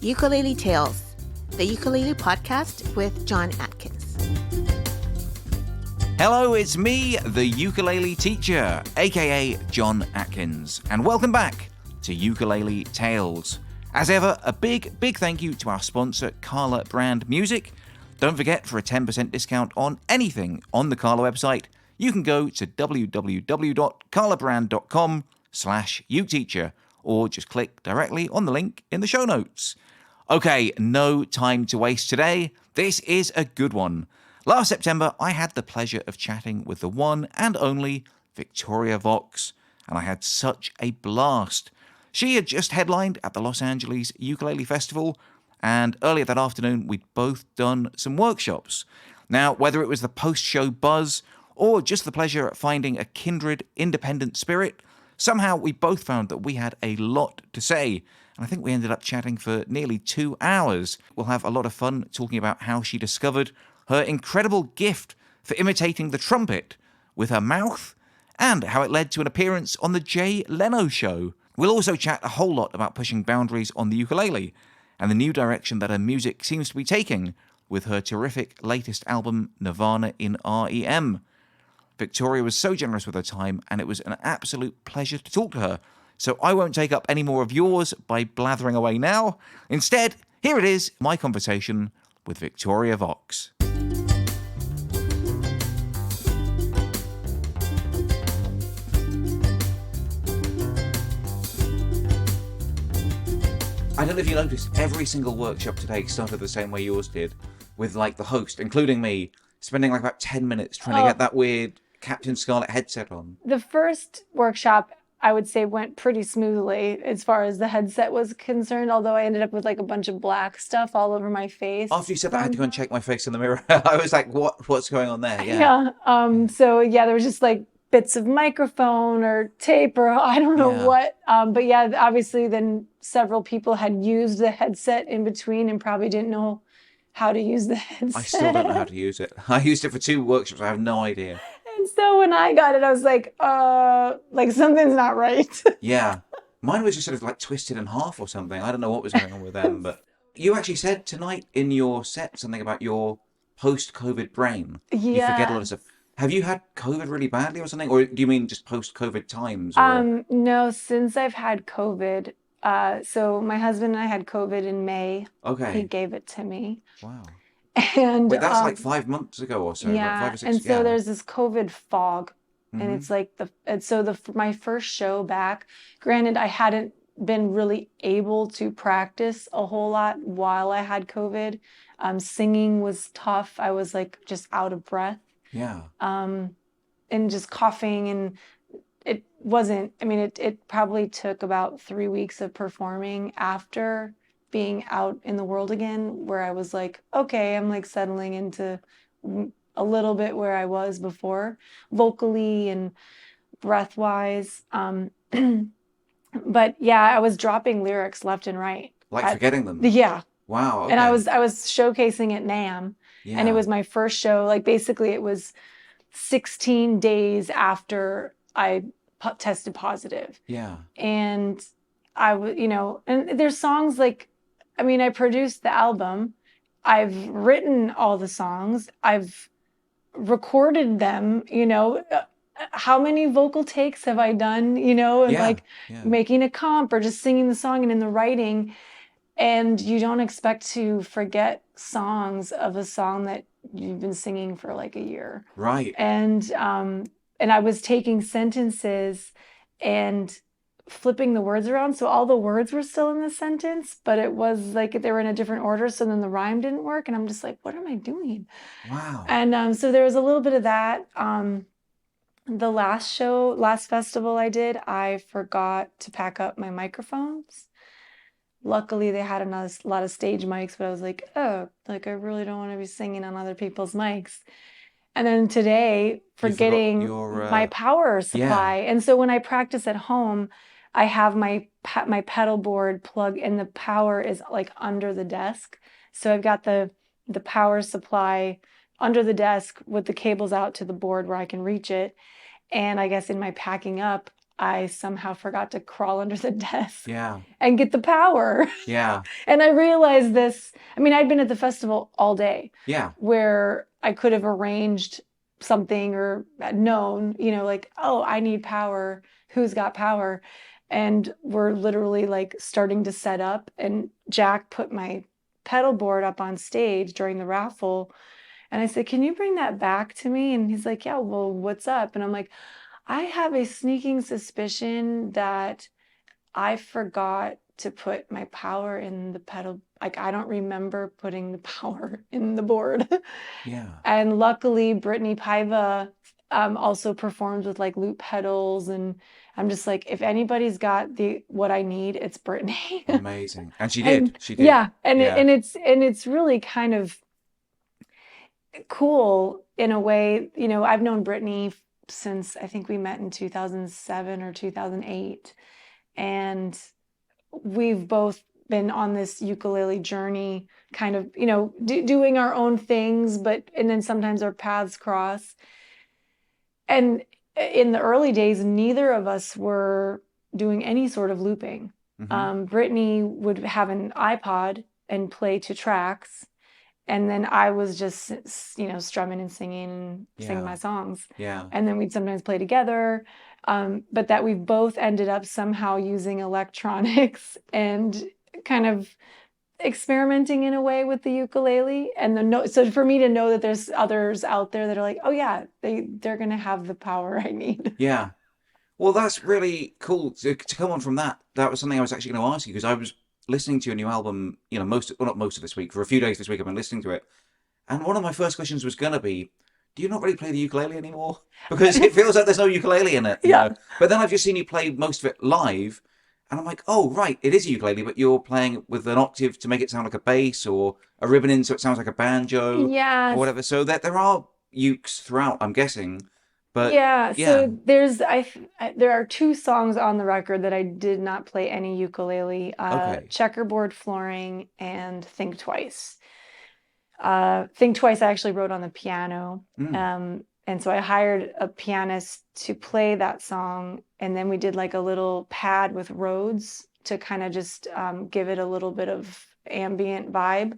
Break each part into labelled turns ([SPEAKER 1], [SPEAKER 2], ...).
[SPEAKER 1] Ukulele Tales, the ukulele podcast with John Atkins.
[SPEAKER 2] Hello, it's me, the ukulele teacher, aka John Atkins, and welcome back to Ukulele Tales. As ever, a big thank you to our sponsor, Carla Brand Music. Don't forget, for a 10% discount on anything on the Carla website, you can go to www.carlabrand.com/uteacher or just click directly on the link in the show notes. Okay, no time to waste today. This is a good one. Last September, I had the pleasure of chatting with the one and only Victoria Vox, and I had such a blast. She had just headlined at the Los Angeles Ukulele Festival, and earlier that afternoon, we'd both done some workshops. Now, whether it was the post-show buzz or just the pleasure at finding a kindred, independent spirit, somehow we both found that we had a lot to say, and I think we ended up chatting for nearly 2 hours. We'll have a lot of fun talking about how she discovered her incredible gift for imitating the trumpet with her mouth, and how it led to an appearance on the Jay Leno show. We'll also chat a whole lot about pushing boundaries on the ukulele, and the new direction that her music seems to be taking with her terrific latest album, Nirvana In R.E.M. Victoria was so generous with her time, and it was an absolute pleasure to talk to her. So I won't take up any more of yours by blathering away now. Instead, here it is, my conversation with Victoria Vox. I don't know if you noticed, every single workshop today started the same way yours did, with like the host, including me, spending like about 10 minutes trying to get that weird Captain Scarlet headset on.
[SPEAKER 3] The first workshop, I would say, went pretty smoothly as far as the headset was concerned, although I ended up with like a bunch of black stuff all over my face.
[SPEAKER 2] After you said that, I had to go and check my face in the mirror. I was like, what's going on there?
[SPEAKER 3] Yeah. So there was just like bits of microphone or tape or I don't know what. But yeah, obviously then several people had used the headset in between and probably didn't know how to use the headset.
[SPEAKER 2] I still don't know how to use it. I used it for 2 workshops. I have no idea.
[SPEAKER 3] And so when I got it, I was like something's not right.
[SPEAKER 2] Yeah. Mine was just sort of like twisted in half or something. I don't know what was going on with them. But you actually said tonight in your set something about your post-COVID brain.
[SPEAKER 3] Yeah.
[SPEAKER 2] You forget a lot of stuff. Have you had COVID really badly or something? Or do you mean just post-COVID times? Or...
[SPEAKER 3] No, since I've had COVID. So my husband and I had COVID in May.
[SPEAKER 2] Okay.
[SPEAKER 3] He gave it to me.
[SPEAKER 2] Wow.
[SPEAKER 3] And
[SPEAKER 2] wait, that's like 5 months ago or so.
[SPEAKER 3] Yeah.
[SPEAKER 2] Like 5 or 6,
[SPEAKER 3] and so there's this COVID fog. Mm-hmm. And it's like my first show back, granted, I hadn't been really able to practice a whole lot while I had COVID. Singing was tough. I was like just out of breath.
[SPEAKER 2] Yeah.
[SPEAKER 3] And just coughing, and it wasn't, it probably took about 3 weeks of performing after being out in the world again, where I was like, okay, I'm like settling into a little bit where I was before, vocally and breath-wise. But yeah, I was dropping lyrics left and right.
[SPEAKER 2] Like forgetting them?
[SPEAKER 3] Yeah.
[SPEAKER 2] Wow. Okay.
[SPEAKER 3] And I was showcasing at NAMM. Yeah. And it was my first show. Like basically it was 16 days after I tested positive.
[SPEAKER 2] Yeah.
[SPEAKER 3] And I would, and there's songs like, I produced the album. I've written all the songs. I've recorded them, how many vocal takes have I done, and making a comp or just singing the song and in the writing. And you don't expect to forget songs of a song that you've been singing for like a year.
[SPEAKER 2] Right.
[SPEAKER 3] And I was taking sentences and flipping the words around. So all the words were still in the sentence, but it was like they were in a different order. So then the rhyme didn't work. And I'm just like, what am I doing?
[SPEAKER 2] Wow.
[SPEAKER 3] And so there was a little bit of that. The last festival I did, I forgot to pack up my microphones. Luckily, they had a lot of stage mics, but I was like, oh, like I really don't want to be singing on other people's mics. And then today, forgetting my power supply. Yeah. And so when I practice at home, I have my pedal board plug, and the power is like under the desk. So I've got the power supply under the desk with the cables out to the board where I can reach it. And I guess in my packing up, I somehow forgot to crawl under the desk
[SPEAKER 2] Yeah.
[SPEAKER 3] and get the power.
[SPEAKER 2] Yeah.
[SPEAKER 3] And I realized this. I mean, I'd been at the festival all day
[SPEAKER 2] Yeah.
[SPEAKER 3] where I could have arranged something or known, like, oh, I need power. Who's got power? And we're literally like starting to set up. And Jack put my pedal board up on stage during the raffle. And I said, can you bring that back to me? And he's like, yeah, well, what's up? And I'm like, I have a sneaking suspicion that I forgot to put my power in the pedal. Like, I don't remember putting the power in the board.
[SPEAKER 2] Yeah.
[SPEAKER 3] And luckily, Brittany Paiva also performs with like loop pedals. And I'm just like, if anybody's got what I need, it's Brittany.
[SPEAKER 2] Amazing. And she
[SPEAKER 3] And
[SPEAKER 2] did. She did.
[SPEAKER 3] yeah, and
[SPEAKER 2] Yeah.
[SPEAKER 3] it's really kind of cool in a way. I've known Brittany since I think we met in 2007 or 2008. And we've both been on this ukulele journey, kind of, doing our own things, and then sometimes our paths cross. And in the early days, neither of us were doing any sort of looping. Brittany would have an iPod and play to tracks. And then I was just, strumming and singing and singing my songs.
[SPEAKER 2] Yeah.
[SPEAKER 3] And then we'd sometimes play together. But that we've both ended up somehow using electronics and kind of experimenting in a way with the ukulele. And so for me to know that there's others out there that are like, oh yeah, they're going to have the power I need.
[SPEAKER 2] Yeah. Well, that's really cool to come on from that. That was something I was actually going to ask you, because I was listening to your new album, not most of this week, for a few days this week I've been listening to it. And one of my first questions was going to be, do you not really play the ukulele anymore? Because it feels like there's no ukulele in it. You know? But then I've just seen you play most of it live, and I'm like, oh, right, it is a ukulele, but you're playing it with an octave to make it sound like a bass, or a ribbon in so it sounds like a banjo, or whatever. So there are ukes throughout, I'm guessing. But
[SPEAKER 3] so there are 2 songs on the record that I did not play any ukulele. Checkerboard Flooring and Think Twice. Think Twice I actually wrote on the piano. And so I hired a pianist to play that song, and then we did like a little pad with Rhodes to kind of just give it a little bit of ambient vibe.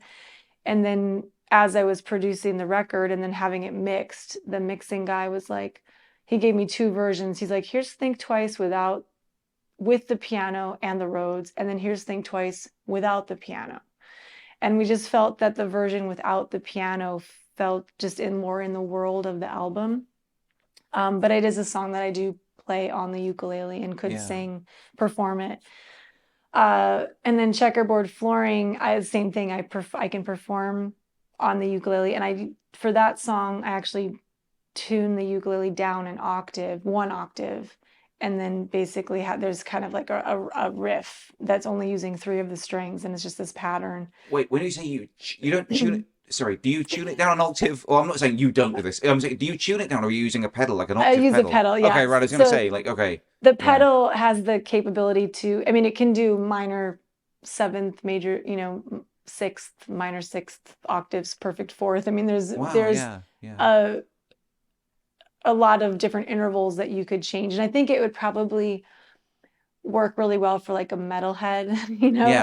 [SPEAKER 3] And then as I was producing the record and then having it mixed, the mixing guy was like, he gave me 2 versions. He's like, here's Think Twice with the piano and the Rhodes, and then here's Think Twice without the piano. And we just felt that the version without the piano felt just more in the world of the album. But it is a song that I do play on the ukulele and could sing, perform it. And then Checkerboard Flooring, same thing. I can perform on the ukulele. And for that song, I actually tune the ukulele down an octave, 1 octave. And then basically there's kind of like a riff that's only using 3 of the strings, and it's just this pattern.
[SPEAKER 2] Wait, when you say you don't tune it, sorry, do you tune it down an octave? Or I'm not saying you don't do this. I'm saying, do you tune it down, or are you using a pedal, like an octave pedal?
[SPEAKER 3] I use a pedal, yeah.
[SPEAKER 2] Okay, right, I was going to say, like, okay.
[SPEAKER 3] The pedal has the capability to, I mean, it can do minor 7th, major, 6th, minor 6th octaves, perfect 4th. I mean, there's a lot of different intervals that you could change. And I think it would probably work really well for like a metalhead,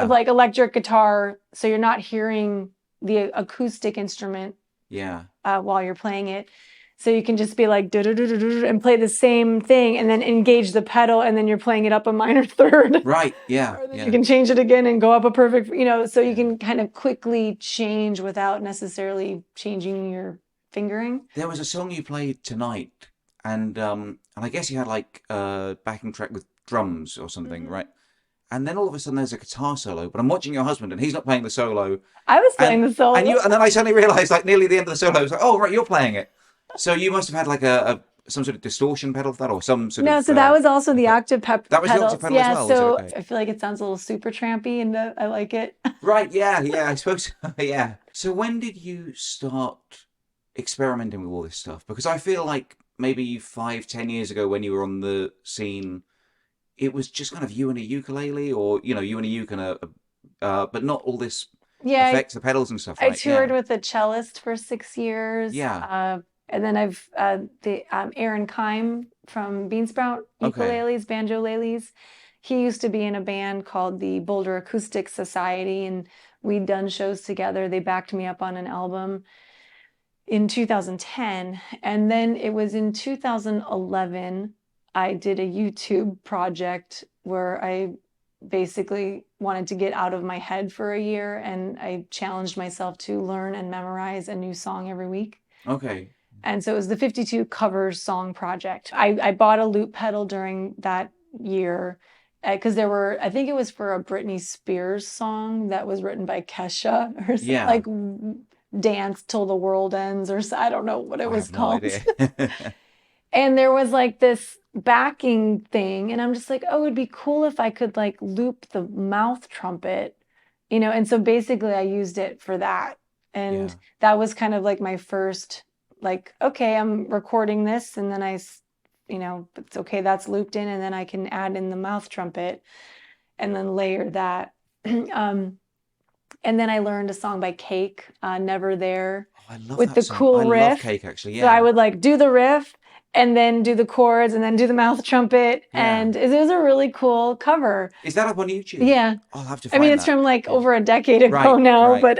[SPEAKER 3] of like electric guitar. So you're not hearing the acoustic instrument while you're playing it. So you can just be like and play the same thing and then engage the pedal, and then you're playing it up a minor 3rd.
[SPEAKER 2] Right, yeah.
[SPEAKER 3] You can change it again and go up a perfect, so you can kind of quickly change without necessarily changing your fingering.
[SPEAKER 2] There was a song you played tonight, and I guess you had like a backing track with drums or something, right? And then all of a sudden there's a guitar solo, but I'm watching your husband and he's not playing the solo.
[SPEAKER 3] I was playing the solo.
[SPEAKER 2] And then I suddenly realized, like, nearly the end of the solo, I was like, oh, right, you're playing it. So you must have had like some sort of distortion pedal for that, or some sort of...
[SPEAKER 3] No, so that was also the octave pedal.
[SPEAKER 2] That was the octave pedal as well?
[SPEAKER 3] So
[SPEAKER 2] okay?
[SPEAKER 3] I feel like it sounds a little super trampy, and I like it.
[SPEAKER 2] Right, yeah, I suppose, yeah. So when did you start experimenting with all this stuff? Because I feel like maybe 5-10 years ago, when you were on the scene, it was just kind of you and a ukulele, or you and a uke and but not all this effects, the pedals and stuff. Right?
[SPEAKER 3] I toured with a cellist for 6 years.
[SPEAKER 2] Yeah.
[SPEAKER 3] And then I've Aaron Keim from Beansprout
[SPEAKER 2] Okay.
[SPEAKER 3] Ukuleles, Banjo-Lales. He used to be in a band called the Boulder Acoustic Society, and we'd done shows together. They backed me up on an album in 2010. And then it was in 2011, I did a YouTube project where I basically wanted to get out of my head for a year, and I challenged myself to learn and memorize a new song every week.
[SPEAKER 2] Okay.
[SPEAKER 3] And so it was the 52 covers song project. I bought a loop pedal during that year because there were, I think it was for a Britney Spears song that was written by Kesha or something,
[SPEAKER 2] Yeah.
[SPEAKER 3] like Dance Till the World Ends, or I don't know what it was called.
[SPEAKER 2] idea.
[SPEAKER 3] And there was like this backing thing, and I'm just like, oh, it'd be cool if I could like loop the mouth trumpet, and so basically I used it for that. And
[SPEAKER 2] Yeah.
[SPEAKER 3] that was kind of like my first, like, okay, I'm recording this, and then it's okay, that's looped in, and then I can add in the mouth trumpet and then layer that. And then I learned a song by Cake, Never There,
[SPEAKER 2] Oh, I love
[SPEAKER 3] with
[SPEAKER 2] that
[SPEAKER 3] the
[SPEAKER 2] song.
[SPEAKER 3] cool
[SPEAKER 2] I love
[SPEAKER 3] riff.
[SPEAKER 2] Cake, actually.
[SPEAKER 3] So I
[SPEAKER 2] Yeah.
[SPEAKER 3] would like do the riff and then do the chords and then do the mouth trumpet.
[SPEAKER 2] Yeah.
[SPEAKER 3] And it was a really cool cover.
[SPEAKER 2] Is that up on YouTube?
[SPEAKER 3] Yeah.
[SPEAKER 2] I'll have to
[SPEAKER 3] I
[SPEAKER 2] find
[SPEAKER 3] mean, it's
[SPEAKER 2] that.
[SPEAKER 3] from like
[SPEAKER 2] Yeah.
[SPEAKER 3] over a decade ago
[SPEAKER 2] Right,
[SPEAKER 3] now,
[SPEAKER 2] right.
[SPEAKER 3] but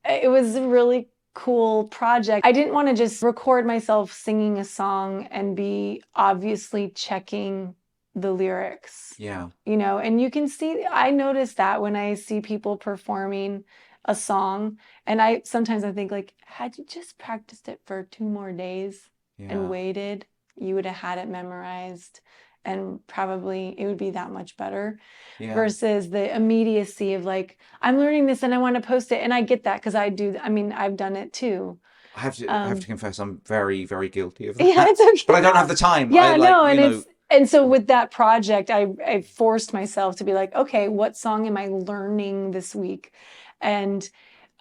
[SPEAKER 3] it was a really cool project. I didn't want to just record myself singing a song and be obviously checking the lyrics.
[SPEAKER 2] Yeah.
[SPEAKER 3] And you can see, I notice that when I see people performing a song, and sometimes I think like, had you just practiced it for 2 more days
[SPEAKER 2] Yeah.
[SPEAKER 3] and waited, you would have had it memorized, and probably it would be that much better.
[SPEAKER 2] Yeah.
[SPEAKER 3] Versus the immediacy of like, I'm learning this and I want to post it. And I get that because I've done it too.
[SPEAKER 2] I have to confess, I'm very, very guilty of that.
[SPEAKER 3] Yeah, it's okay.
[SPEAKER 2] But I don't have the time.
[SPEAKER 3] Yeah,
[SPEAKER 2] I, like,
[SPEAKER 3] no,
[SPEAKER 2] you know,
[SPEAKER 3] and so with that project, I forced myself to be like, okay, what song am I learning this week? And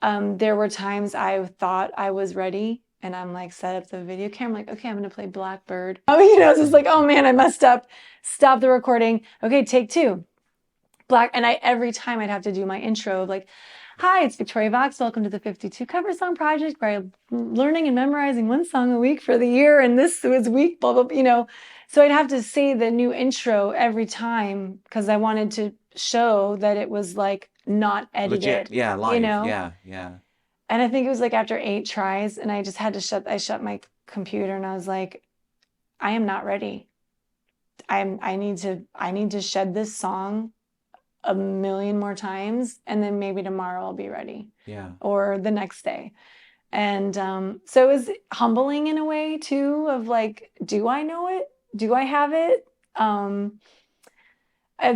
[SPEAKER 3] there were times I thought I was ready, and I'm like, set up the video camera, like, okay, I'm gonna play Blackbird. Oh, it's just like, oh man, I messed up. Stop the recording. Okay, take 2. And every time I'd have to do my intro of like, hi, it's Victoria Vox. Welcome to the 52 Cover Song Project, where I'm learning and memorizing 1 song a week for the year, and this was week, blah, blah, So I'd have to say the new intro every time because I wanted to show that it was like not edited.
[SPEAKER 2] legit. Yeah, live. Yeah, yeah.
[SPEAKER 3] And I think it was like after 8 tries, and I just had to I shut my computer, and I was like, I am not ready. I need to shed this song a million more times, and then maybe tomorrow I'll be ready.
[SPEAKER 2] Yeah.
[SPEAKER 3] Or the next day. And so it was humbling in a way too, of like, do I know it? Do I have it? There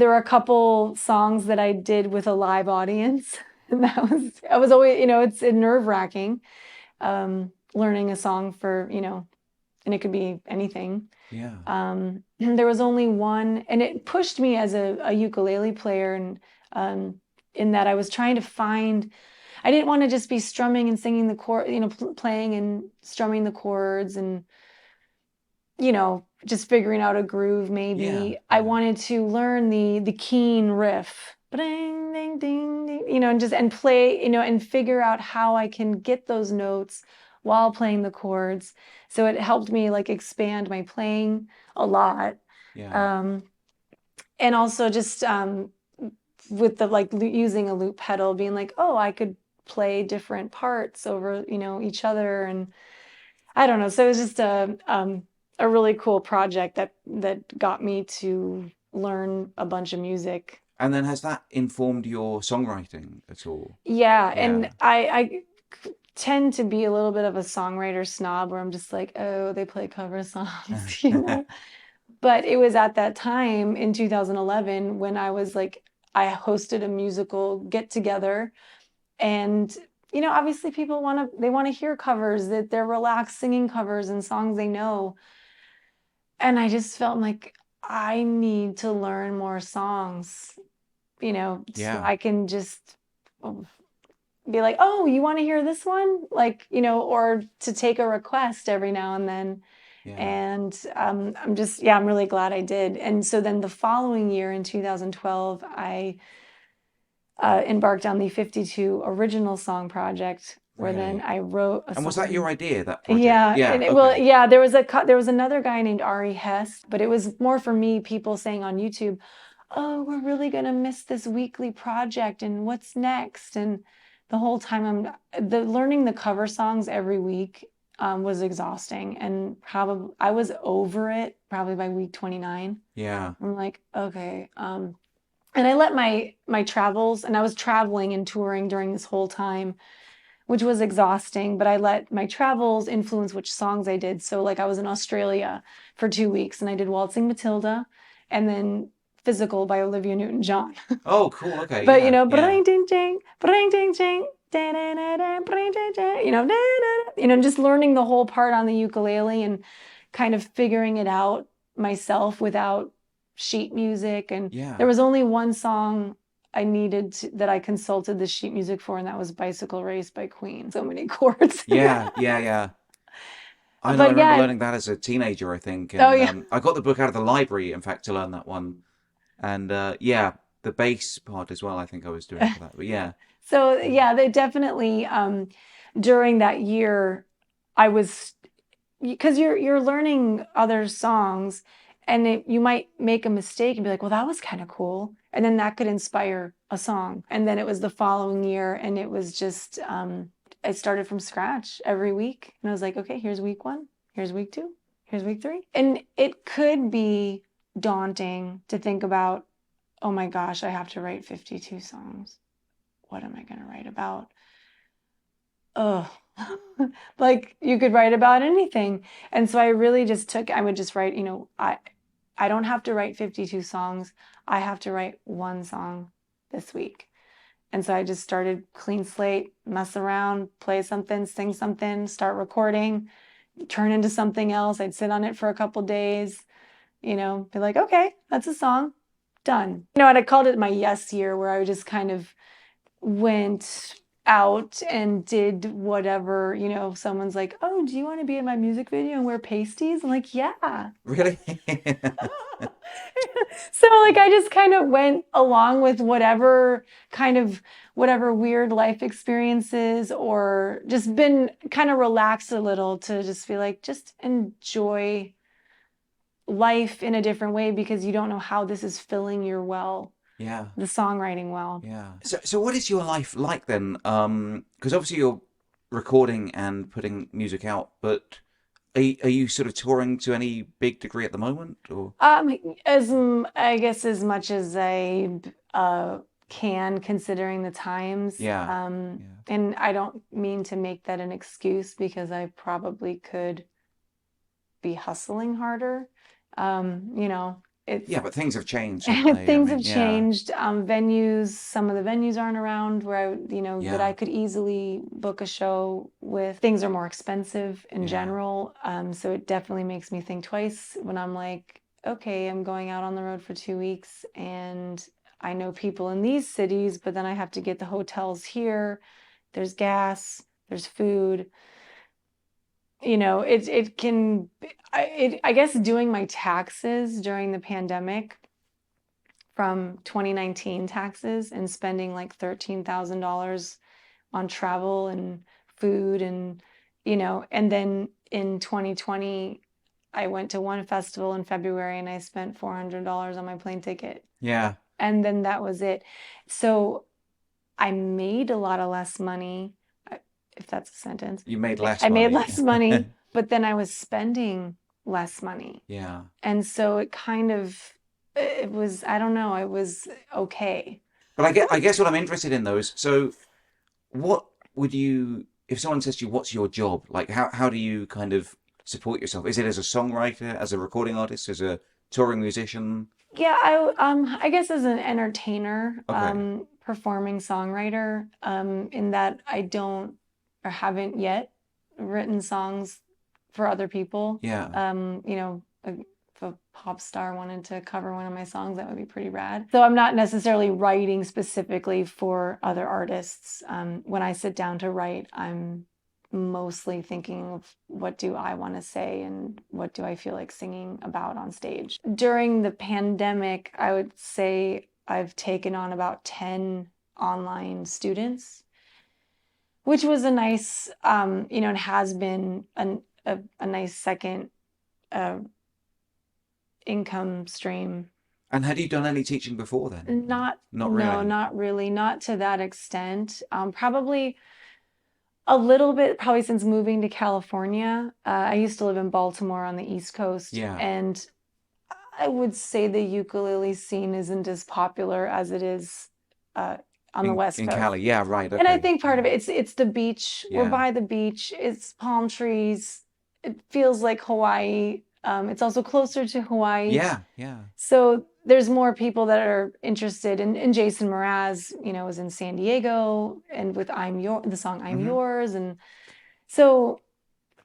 [SPEAKER 3] were a couple songs that I did with a live audience, and I was always, it's nerve-wracking, learning a song for, and it could be anything.
[SPEAKER 2] Yeah.
[SPEAKER 3] There was only one, and it pushed me as a ukulele player, and in that I was trying to find, I didn't want to just be strumming and singing the chord, playing and strumming the chords and, just figuring out a groove maybe.
[SPEAKER 2] Yeah.
[SPEAKER 3] I wanted to learn the keen riff, ding, ding, ding, ding, and play, and figure out how I can get those notes while playing the chords. So it helped me like expand my playing a lot.
[SPEAKER 2] Yeah.
[SPEAKER 3] And also just with the like using a loop pedal, being like, oh, I could play different parts over, each other. And I don't know. So it was just a really cool project that got me to learn a bunch of music.
[SPEAKER 2] And then has that informed your songwriting at all?
[SPEAKER 3] Yeah. And I tend to be a little bit of a songwriter snob, where I'm just like, oh, they play cover songs, But it was at that time in 2011 when I was like, I hosted a musical get together, and obviously people want to hear covers, that they're relaxed singing covers and songs they know. And I just felt like I need to learn more songs, so I can just be like, oh, you want to hear this one? Like, or to take a request every now and then.
[SPEAKER 2] Yeah.
[SPEAKER 3] And I'm really glad I did. And so then the following year in 2012, I embarked on the 52 original song project, where then
[SPEAKER 2] Really?
[SPEAKER 3] I wrote a
[SPEAKER 2] And was that
[SPEAKER 3] song.
[SPEAKER 2] your idea, that project?
[SPEAKER 3] Yeah,
[SPEAKER 2] Yeah,
[SPEAKER 3] and
[SPEAKER 2] okay.
[SPEAKER 3] yeah, there was another guy named Ari Hess, but it was more for me, people saying on YouTube, "Oh, we're really gonna miss this weekly project, and what's next?" And the whole time learning the cover songs every week was exhausting, and probably I was over it probably by week 29.
[SPEAKER 2] Yeah.
[SPEAKER 3] I'm like, okay, and I let my travels, and I was traveling and touring during this whole time, which was exhausting, but I let my travels influence which songs I did. So like I was in Australia for 2 weeks and I did Waltzing Matilda and then Physical by Olivia Newton-John.
[SPEAKER 2] Oh, cool. Okay.
[SPEAKER 3] But
[SPEAKER 2] Yeah. Yeah.
[SPEAKER 3] bring ding ding, bring ding ding, da da da da, bring ding ding, da da da, just learning the whole part on the ukulele and kind of figuring it out myself without sheet music. And
[SPEAKER 2] Yeah.
[SPEAKER 3] there was only one song that I consulted the sheet music for, and that was Bicycle Race by Queen. So many chords.
[SPEAKER 2] Yeah. Yeah. Yeah. I know. I
[SPEAKER 3] But
[SPEAKER 2] remember
[SPEAKER 3] yeah,
[SPEAKER 2] learning that as a teenager, I think,
[SPEAKER 3] oh
[SPEAKER 2] and
[SPEAKER 3] yeah.
[SPEAKER 2] I got the book out of the library, in fact, to learn that one. And yeah, the bass part as well. I think I was doing for that. But yeah.
[SPEAKER 3] So yeah, they definitely during that year I was, because you're learning other songs, and you might make a mistake and be like, well, that was kind of cool, and then that could inspire a song. And then it was the following year, and it was just I started from scratch every week, and I was like, okay, here's week 1, here's week 2, here's week 3. And it could be daunting to think about, oh my gosh, I have to write 52 songs. What am I going to write about? Oh, like you could write about anything. And so I really I would just write, I don't have to write 52 songs. I have to write one song this week. And so I just started clean slate, mess around, play something, sing something, start recording, turn into something else. I'd sit on it for a couple days, be like, okay, that's a song, done. And I called it my yes year, where I just kind of went out and did whatever. Someone's like, oh, do you want to be in my music video and wear pasties? I'm like, yeah.
[SPEAKER 2] Really?
[SPEAKER 3] So like I just kind of went along with whatever weird life experiences, or just been kind of relaxed a little to just be like, just enjoy life in a different way, because you don't know how this is filling your
[SPEAKER 2] Yeah.
[SPEAKER 3] the songwriting well.
[SPEAKER 2] Yeah. So what is your life like then? Because obviously you're recording and putting music out, but are you sort of touring to any big degree at the moment, or?
[SPEAKER 3] I guess as much as I can, considering the times.
[SPEAKER 2] Yeah. Yeah.
[SPEAKER 3] And I don't mean to make that an excuse, because I probably could be hustling harder.
[SPEAKER 2] Yeah, but things have changed, haven't they?
[SPEAKER 3] Things have
[SPEAKER 2] Yeah.
[SPEAKER 3] changed. Venues, some of the venues aren't around where that
[SPEAKER 2] Yeah.
[SPEAKER 3] I could easily book a show with. Things are more expensive in
[SPEAKER 2] Yeah.
[SPEAKER 3] general. So it definitely makes me think twice when I'm like, okay, I'm going out on the road for 2 weeks, and I know people in these cities, but then I have to get the hotels here. There's gas, there's food. It can, I guess doing my taxes during the pandemic, from 2019 taxes, and spending like $13,000 on travel and food, and and then in 2020 I went to one festival in February and I spent $400 on my plane ticket.
[SPEAKER 2] Yeah.
[SPEAKER 3] And then that was it. So I made a lot of less money, if that's a sentence.
[SPEAKER 2] You made less
[SPEAKER 3] I
[SPEAKER 2] money.
[SPEAKER 3] made less money, but then I was spending less money.
[SPEAKER 2] Yeah.
[SPEAKER 3] And so it was, I don't know, it was okay.
[SPEAKER 2] But I guess what I'm interested in though is, so what would you, if someone says to you, what's your job? Like, how do you kind of support yourself? Is it as a songwriter, as a recording artist, as a touring musician?
[SPEAKER 3] Yeah, I guess as an entertainer,
[SPEAKER 2] Okay.
[SPEAKER 3] performing songwriter, in that I don't, or haven't yet, written songs for other people.
[SPEAKER 2] Yeah.
[SPEAKER 3] If a pop star wanted to cover one of my songs, that would be pretty rad. So I'm not necessarily writing specifically for other artists. When I sit down to write, I'm mostly thinking of what do I want to say and what do I feel like singing about on stage. During the pandemic, I would say I've taken on about 10 online students, which was a nice, and has been a nice second income stream.
[SPEAKER 2] And had you done any teaching before then?
[SPEAKER 3] Not
[SPEAKER 2] really.
[SPEAKER 3] No, not really, not to that extent. Probably a little bit, probably since moving to California. I used to live in Baltimore on the East Coast, and I would say the ukulele scene isn't as popular as it is on the West Coast.
[SPEAKER 2] In Cali, yeah, right. Okay.
[SPEAKER 3] And I think part of it, it's the beach. We're by the beach. It's palm trees. It feels like Hawaii. It's also closer to Hawaii.
[SPEAKER 2] Yeah.
[SPEAKER 3] So there's more people that are interested. And Jason Mraz, was in San Diego, and with the song I'm Yours. And so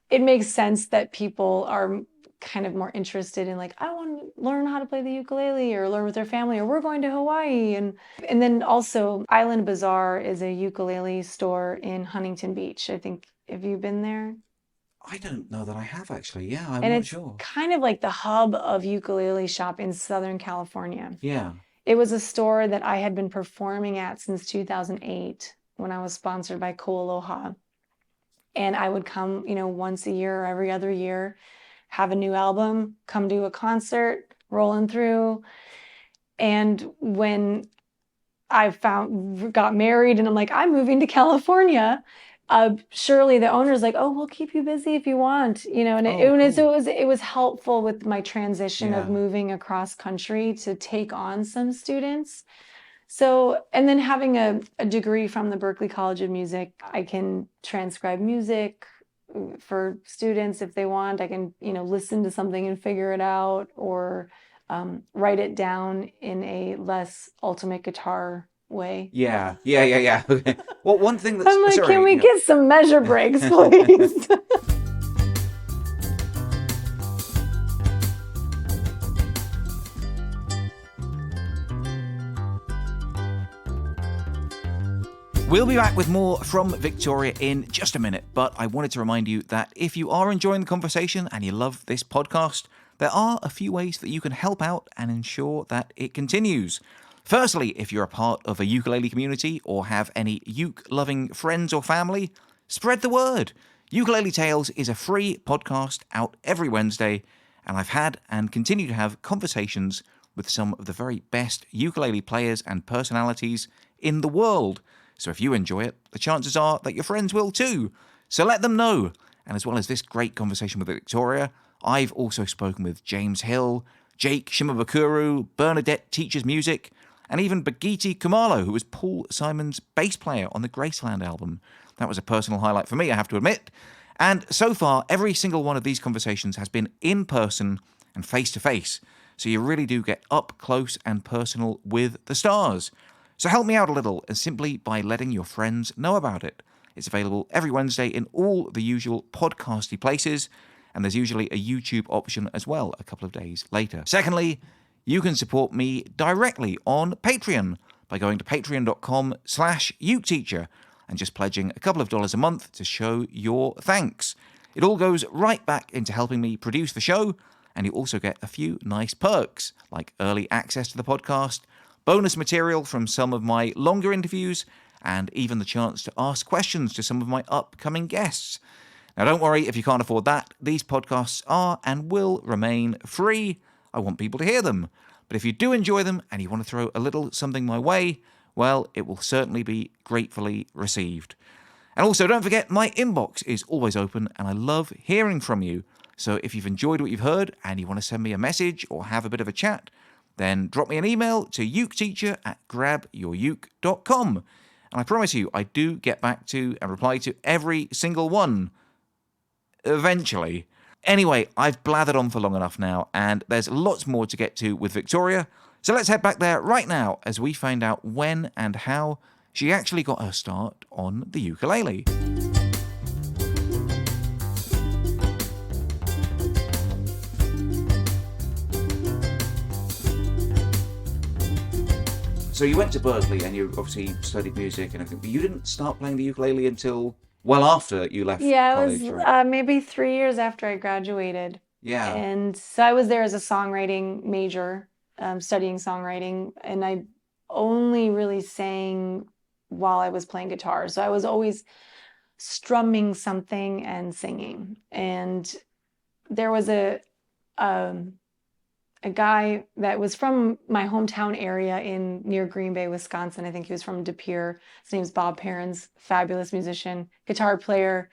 [SPEAKER 3] it makes sense that people are kind of more interested in, like, I want to learn how to play the ukulele or learn with their family, or we're going to Hawaii. And then also Island Bazaar is a ukulele store in Huntington Beach. I think, have you been there?
[SPEAKER 2] I don't know that I have, actually. Yeah, I'm
[SPEAKER 3] and
[SPEAKER 2] not
[SPEAKER 3] it's
[SPEAKER 2] sure.
[SPEAKER 3] Kind of like the hub of ukulele shop in Southern California.
[SPEAKER 2] Yeah.
[SPEAKER 3] It was a store that I had been performing at since 2008 when I was sponsored by Koaloha. And I would come, once a year or every other year, have a new album, come do a concert, rolling through. And when I got married and I'm like, I'm moving to California, Shirley, the owner's like, oh, we'll keep you busy if you want, and it was helpful with my transition of moving across country to take on some students. So, and then having a degree from the Berklee College of Music, I can transcribe music for students if they want. I can, listen to something and figure it out, or write it down in a less ultimate guitar way.
[SPEAKER 2] Yeah. Okay. Well, one thing that's...
[SPEAKER 3] I'm like, can we get some measure breaks, please?
[SPEAKER 2] We'll be back with more from Victoria in just a minute, but I wanted to remind you that if you are enjoying the conversation and you love this podcast, there are a few ways that you can help out and ensure that it continues. Firstly, if you're a part of a ukulele community or have any uke-loving friends or family, spread the word. Ukulele Tales is a free podcast out every Wednesday, and I've had and continue to have conversations with some of the very best ukulele players and personalities in the world. So if you enjoy it, the chances are that your friends will too. So let them know. And as well as this great conversation with Victoria, I've also spoken with James Hill, Jake Shimabukuro, Bernadette Teaches Music, and even Bagiti Kumalo, who was Paul Simon's bass player on the Graceland album. That was a personal highlight for me, I have to admit. And so far, every single one of these conversations has been in person and face-to-face. So you really do get up close and personal with the stars. So help me out a little, simply by letting your friends know about it. It's available every Wednesday in all the usual podcasty places, and there's usually a YouTube option as well a couple of days later. Secondly, you can support me directly on Patreon by going to patreon.com/uketeacher and just pledging a couple of dollars a month to show your thanks. It all goes right back into helping me produce the show, and you also get a few nice perks, like early access to the podcast, bonus material from some of my longer interviews, and even the chance to ask questions to some of my upcoming guests. Now, don't worry if you can't afford that. These podcasts are and will remain free. I want people to hear them. But if you do enjoy them and you want to throw a little something my way, well, it will certainly be gratefully received. And also, don't forget, my inbox is always open, and I love hearing from you. So if you've enjoyed what you've heard and you want to send me a message or have a bit of a chat, then drop me an email to uketeacher@grabyouruke.com. And I promise you, I do get back to and reply to every single one. Eventually. Anyway, I've blathered on for long enough now, and there's lots more to get to with Victoria. So let's head back there right now as we find out when and how she actually got her start on the ukulele. So you went to Berklee and you obviously studied music and everything, but you didn't start playing the ukulele until well after you left college.
[SPEAKER 3] It was maybe 3 years after I graduated.
[SPEAKER 2] Yeah.
[SPEAKER 3] And so I was there as a songwriting major, studying songwriting, and I only really sang while I was playing guitar. So I was always strumming something and singing. And there was a guy that was from my hometown area near Green Bay, Wisconsin. I think he was from De Pere. His name's Bob Perrins, fabulous musician, guitar player.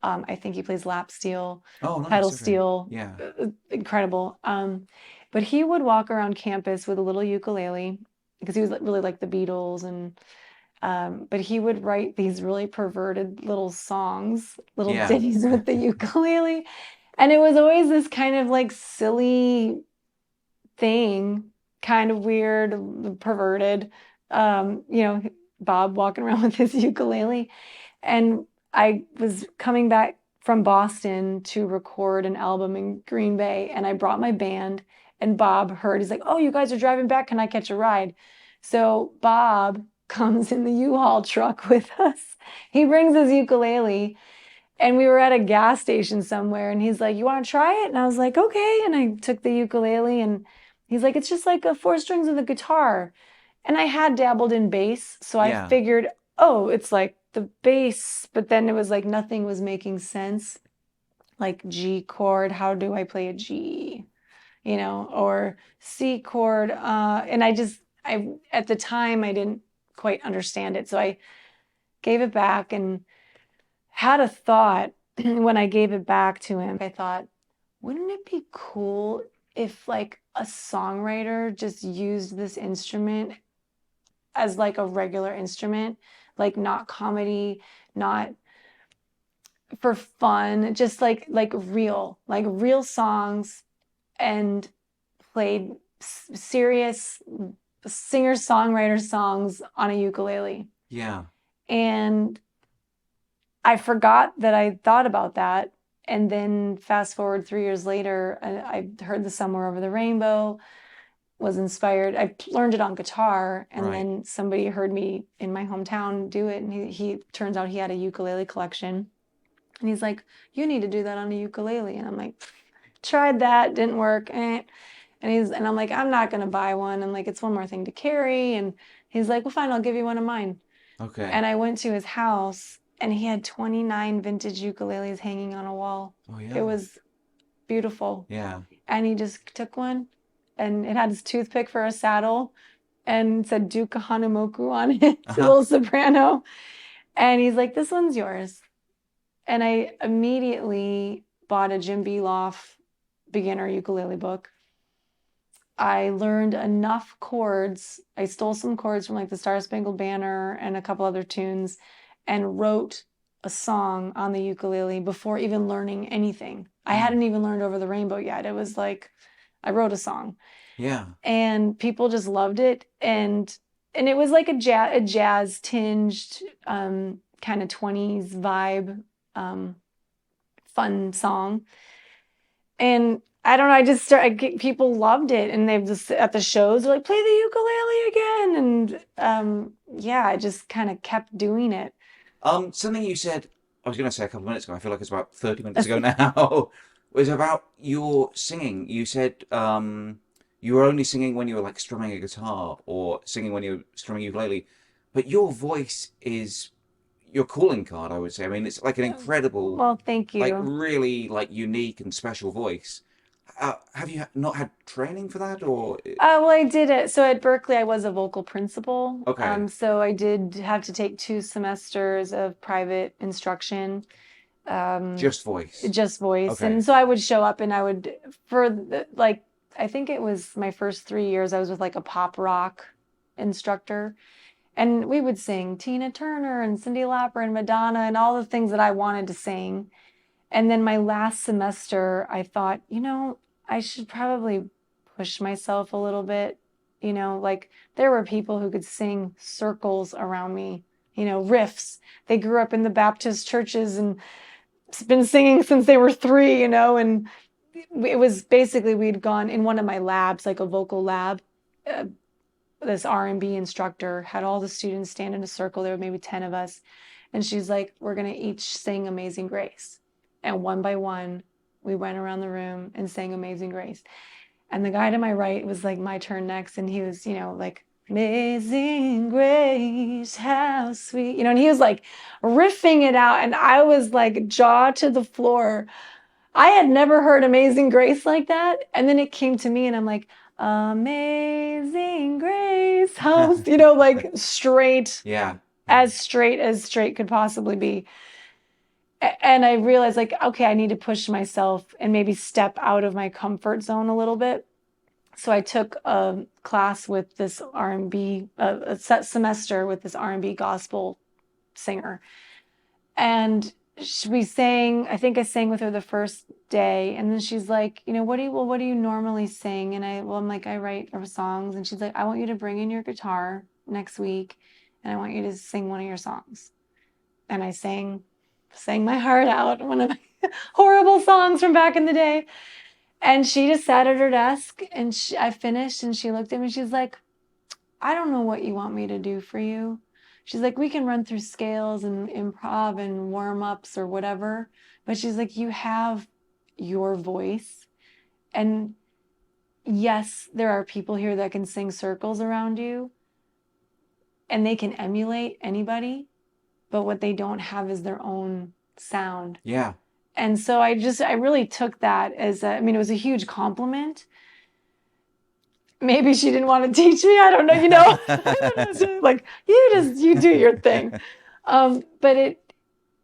[SPEAKER 3] I think he plays lap steel, pedal
[SPEAKER 2] Okay.
[SPEAKER 3] steel.
[SPEAKER 2] Yeah.
[SPEAKER 3] Incredible. But he would walk around campus with a little ukulele because he was really like the Beatles, and but he would write these really perverted little songs, little
[SPEAKER 2] Yeah.
[SPEAKER 3] ditties with the ukulele. And it was always this kind of like silly thing, kind of weird, perverted. Bob walking around with his ukulele. And I was coming back from Boston to record an album in Green Bay, and I brought my band, and Bob heard, he's like, "Oh, you guys are driving back. Can I catch a ride?" So Bob comes in the U-Haul truck with us. He brings his ukulele, and we were at a gas station somewhere, and he's like, "You want to try it?" And I was like, "Okay." And I took the ukulele, and he's like, "It's just like a four strings with a guitar." And I had dabbled in bass, so I figured, oh, it's like the bass, but then it was like nothing was making sense. Like G chord, how do I play a G? Or C chord. And I at the time I didn't quite understand it. So I gave it back and had a thought when I gave it back to him. I thought, wouldn't it be cool if like a songwriter just used this instrument as like a regular instrument, like not comedy, not for fun, just like real songs, and played serious singer-songwriter songs on a ukulele.
[SPEAKER 2] Yeah.
[SPEAKER 3] And I forgot that I thought about that. And then fast forward 3 years later, I heard the Somewhere Over the Rainbow, was inspired. I learned it on guitar, and then somebody heard me in my hometown do it, and he turns out he had a ukulele collection, and he's like, "You need to do that on a ukulele." And I'm like, "Tried that, didn't work." And I'm like, "I'm not gonna buy one." I'm like, "It's one more thing to carry." And he's like, "Well, fine, I'll give you one of mine."
[SPEAKER 2] Okay.
[SPEAKER 3] And I went to his house, and he had 29 vintage ukuleles hanging on a wall.
[SPEAKER 2] Oh yeah.
[SPEAKER 3] It was beautiful.
[SPEAKER 2] Yeah.
[SPEAKER 3] And he just took one, and it had his toothpick for a saddle and said Duke Hanamoku on it, a little soprano. And he's like, "This one's yours." And I immediately bought a Jim Beloff beginner ukulele book. I learned enough chords. I stole some chords from like the Star Spangled Banner and a couple other tunes, and wrote a song on the ukulele before even learning anything. I hadn't even learned Over the Rainbow yet. It was like, I wrote a song.
[SPEAKER 2] Yeah.
[SPEAKER 3] And people just loved it. And it was like a jazz tinged, kind of 20s vibe, fun song. And I don't know, people loved it, and they've just at the shows, they're like, "Play the ukulele again." And I just kind of kept doing it.
[SPEAKER 2] Something you said, I was going to say a couple of minutes ago, I feel like it's about 30 minutes ago now, was about your singing. You said you were only singing when you were like strumming a guitar or singing when you were strumming ukulele, but your voice is your calling card, I would say. I mean, it's like an incredible,
[SPEAKER 3] well, thank you.
[SPEAKER 2] like really like unique and special voice. Have you not had training for that, or?
[SPEAKER 3] Well, I did it. So at Berkeley, I was a vocal principal.
[SPEAKER 2] Okay.
[SPEAKER 3] So I did have to take 2 semesters of private instruction.
[SPEAKER 2] Just voice.
[SPEAKER 3] Just voice.
[SPEAKER 2] Okay.
[SPEAKER 3] And so I would show up, and I would, I think it was my first 3 years, I was with like a pop rock instructor. And we would sing Tina Turner and Cyndi Lauper and Madonna and all the things that I wanted to sing. And then my last semester, I thought, I should probably push myself a little bit. Like there were people who could sing circles around me, riffs. They grew up in the Baptist churches and been singing since they were 3, and it was basically, we'd gone in one of my labs, like a vocal lab. This R&B instructor had all the students stand in a circle. There were maybe 10 of us. And she's like, "We're going to each sing Amazing Grace." And one by one, we went around the room and sang Amazing Grace. And the guy to my right was like, my turn next. And he was, like Amazing grace, how sweet, and he was like riffing it out, and I was like jaw to the floor. I had never heard Amazing Grace like that, and then it came to me, and I'm like, Amazing Grace, how, like straight, as straight could possibly be. And I realized, like, okay, I need to push myself and maybe step out of my comfort zone a little bit. So I took a class with this R&B, a set semester with this R&B gospel singer. And we sang, I think I sang with her the first day. And then she's like, what do you normally sing? And I'm like, I write songs. And she's like, I want you to bring in your guitar next week. And I want you to sing one of your songs. And I sang my heart out, one of my horrible songs from back in the day. And she just sat at her desk, and I finished, and she looked at me. She's like, I don't know what you want me to do for you. She's like, we can run through scales and improv and warm-ups or whatever. But she's like, you have your voice. And yes, there are people here that can sing circles around you, and they can emulate anybody. But what they don't have is their own sound.
[SPEAKER 2] Yeah.
[SPEAKER 3] And so I really took that as it was a huge compliment. Maybe she didn't want to teach me. I don't know, like, you do your thing. But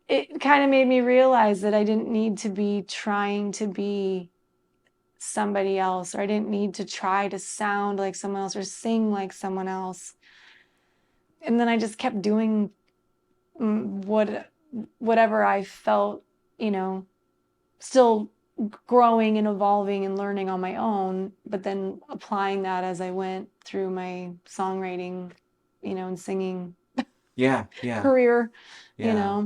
[SPEAKER 3] it kind of made me realize that I didn't need to be trying to be somebody else, or I didn't need to try to sound like someone else or sing like someone else. And then I just kept doing whatever I felt, still growing and evolving and learning on my own, but then applying that as I went through my songwriting, and singing career,
[SPEAKER 2] I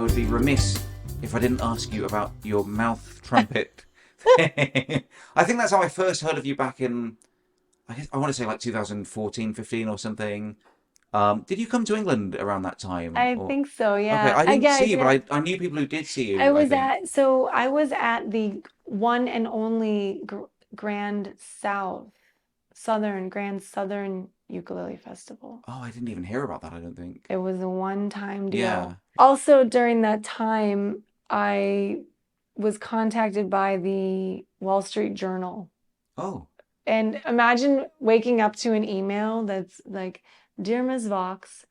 [SPEAKER 2] would be remiss if I didn't ask you about your mouth trumpet. I think that's how I first heard of you back in, I guess I want to say like 2014, 15 or something. Did you come to England around that time?
[SPEAKER 3] I think so, yeah.
[SPEAKER 2] Okay, I didn't see you, but I knew people who did see you.
[SPEAKER 3] I was at the one and only Grand Southern Ukulele Festival.
[SPEAKER 2] Oh, I didn't even hear about that, I don't think.
[SPEAKER 3] It was a one-time deal.
[SPEAKER 2] Yeah.
[SPEAKER 3] Also, during that time, I was contacted by the Wall Street Journal.
[SPEAKER 2] Oh.
[SPEAKER 3] And imagine waking up to an email that's like, Dear Ms. Vox,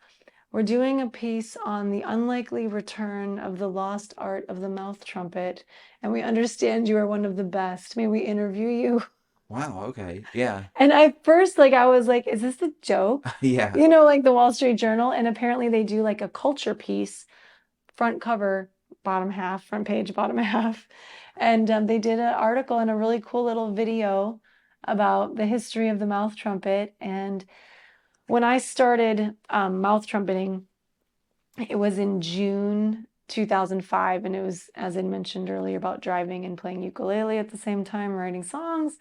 [SPEAKER 3] we're doing a piece on the unlikely return of the lost art of the mouth trumpet, and we understand you are one of the best. May we interview you?
[SPEAKER 2] Wow, okay, yeah.
[SPEAKER 3] And at first, I was like, is this a joke?
[SPEAKER 2] Yeah.
[SPEAKER 3] Like the Wall Street Journal. And apparently they do like a culture piece, front cover, bottom half, front page, bottom half. And they did an article and a really cool little video about the history of the mouth trumpet. And when I started mouth trumpeting, it was in June 2005. And it was, as I mentioned earlier, about driving and playing ukulele at the same time, writing songs.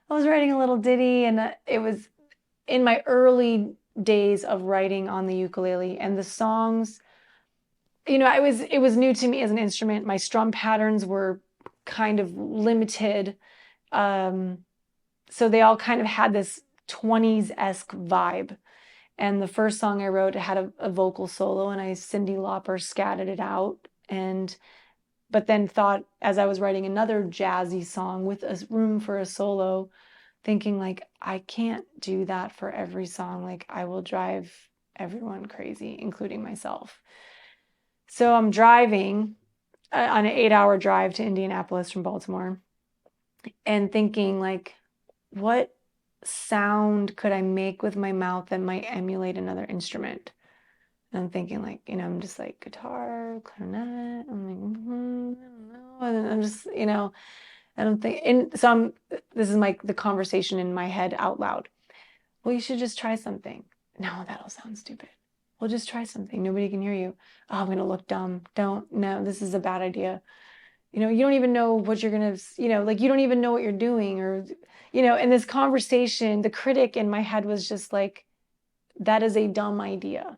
[SPEAKER 3] I was writing a little ditty, and it was in my early days of writing on the ukulele. And the songs, it was new to me as an instrument. My strum patterns were kind of limited. So they all kind of had this 20s-esque vibe. And the first song I wrote had a vocal solo, and I Cyndi Lauper scattered it out. But then thought, as I was writing another jazzy song with a room for a solo, thinking like, I can't do that for every song. Like, I will drive everyone crazy, including myself. So I'm driving on an 8-hour drive to Indianapolis from Baltimore, and thinking like, what sound could I make with my mouth that might emulate another instrument? And I'm thinking like, I'm just like guitar, clarinet. I'm like, I don't know. And I'm just, and I'm thinking, this is the conversation in my head out loud. Well, you should just try something. No, that'll sound stupid. Well, just try something. Nobody can hear you. Oh, I'm going to look dumb. No, this is a bad idea. You don't even know what you're going to, you don't even know what you're doing, or, in this conversation, the critic in my head was just like, that is a dumb idea.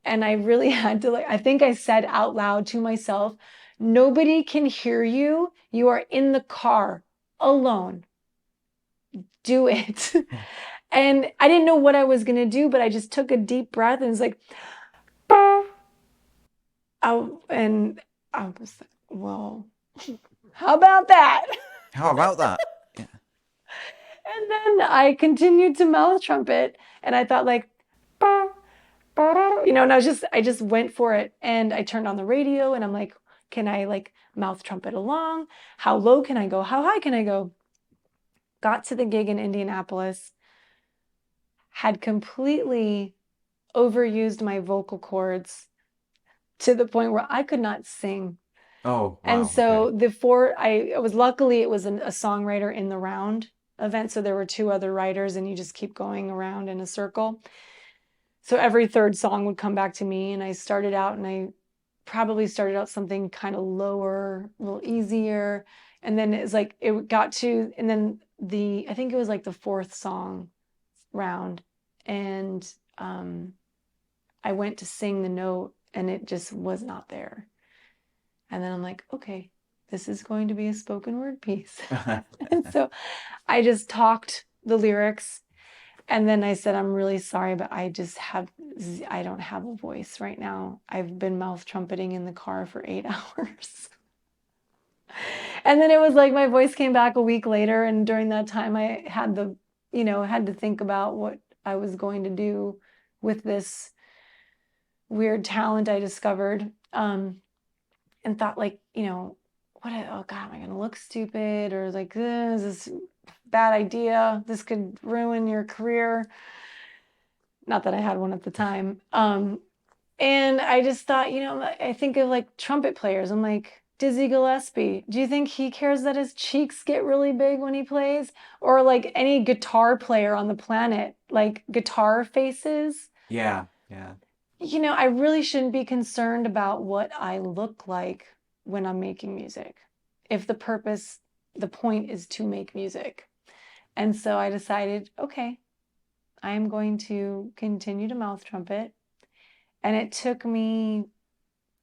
[SPEAKER 3] And I really had to, like, I think I said out loud to myself, nobody can hear you. You are in the car alone. Do it. And I didn't know what I was going to do, but I just took a deep breath and it's like, and I was like, well, how about that?
[SPEAKER 2] How about that? Yeah.
[SPEAKER 3] And then I continued to mouth trumpet and I thought like, and I just went for it and I turned on the radio and I'm like, can I like mouth trumpet along? How low can I go? How high can I go? Got to the gig in Indianapolis, had completely overused my vocal cords to the point where I could not sing.
[SPEAKER 2] Oh, wow.
[SPEAKER 3] And so I was luckily it was a songwriter in the round event. So there were 2 other writers and you just keep going around in a circle. So every third song would come back to me and I probably started out something kind of lower, a little easier. And then it's like, it got to, and then I think it was like the 4th song round. And I went to sing the note and it just was not there. And then I'm like, okay, this is going to be a spoken word piece. And so I just talked the lyrics. And then I said, I'm really sorry, but I don't have a voice right now. I've been mouth trumpeting in the car for 8 hours. And then it was like my voice came back a week later. And during that time, I had to think about what I was going to do with this weird talent I discovered. And thought like, oh God, am I going to look stupid? Or like, is this bad idea? This could ruin your career. Not that I had one at the time. And I just thought, I think of like trumpet players. I'm like, Dizzy Gillespie, do you think he cares that his cheeks get really big when he plays? Or like any guitar player on the planet, like guitar faces?
[SPEAKER 2] Yeah.
[SPEAKER 3] I really shouldn't be concerned about what I look like when I'm making music, if the point is to make music. And so I decided, okay, I am going to continue to mouth trumpet. And it took me,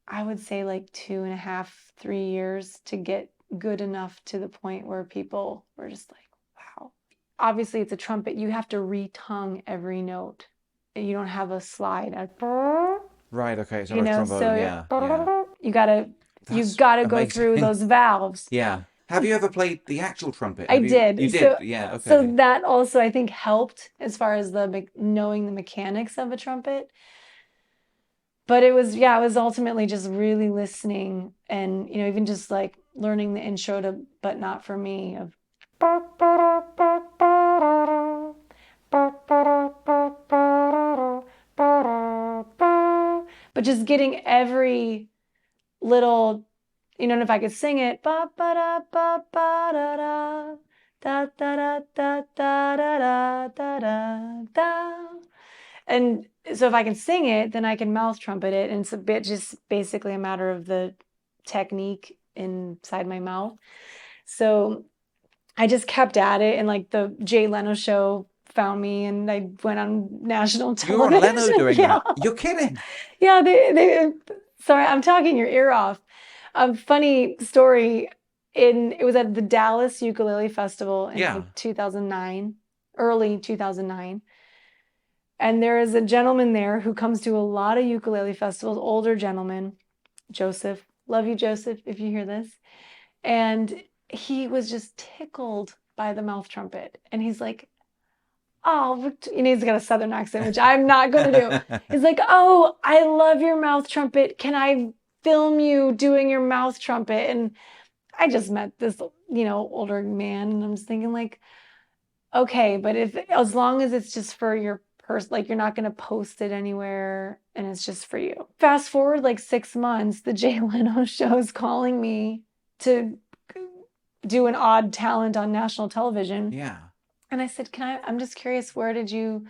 [SPEAKER 3] I would say like 2.5, 3 years to get good enough to the point where people were just like, wow. Obviously it's a trumpet. You have to retongue every note. You don't have a slide.
[SPEAKER 2] Right. Okay. So trombone.
[SPEAKER 3] So
[SPEAKER 2] Yeah.
[SPEAKER 3] you gotta go through those valves.
[SPEAKER 2] Yeah. Have you ever played the actual trumpet?
[SPEAKER 3] I did.
[SPEAKER 2] You did. Yeah. Okay.
[SPEAKER 3] So that also I think helped as far as knowing the mechanics of a trumpet. But it was ultimately just really listening and even just like learning the intro to But Not For Me of. But just getting every little, and if I could sing it, ba ba da ba ba da da da da da da da da da da. And so if I can sing it, then I can mouth trumpet it, and it's just basically a matter of the technique inside my mouth. So I just kept at it, and like the Jay Leno show found me and I went on national television.
[SPEAKER 2] You were on Leno doing that? You're kidding?
[SPEAKER 3] Yeah, they sorry, I'm talking your ear off. Funny story, it was at the Dallas Ukulele Festival in like 2009, early 2009. And there is a gentleman there who comes to a lot of ukulele festivals, older gentleman, Joseph. Love you, Joseph, if you hear this. And he was just tickled by the mouth trumpet. And he's like, oh, he's got a Southern accent, which I'm not going to do. He's like, oh, I love your mouth trumpet. Can I film you doing your mouth trumpet? And I just met this, older man. And I'm just thinking like, okay, but as long as it's just for your person, like you're not going to post it anywhere and it's just for you. Fast forward like 6 months, the Jay Leno show is calling me to do an odd talent on national television.
[SPEAKER 2] Yeah.
[SPEAKER 3] And I said, I'm just curious, where did you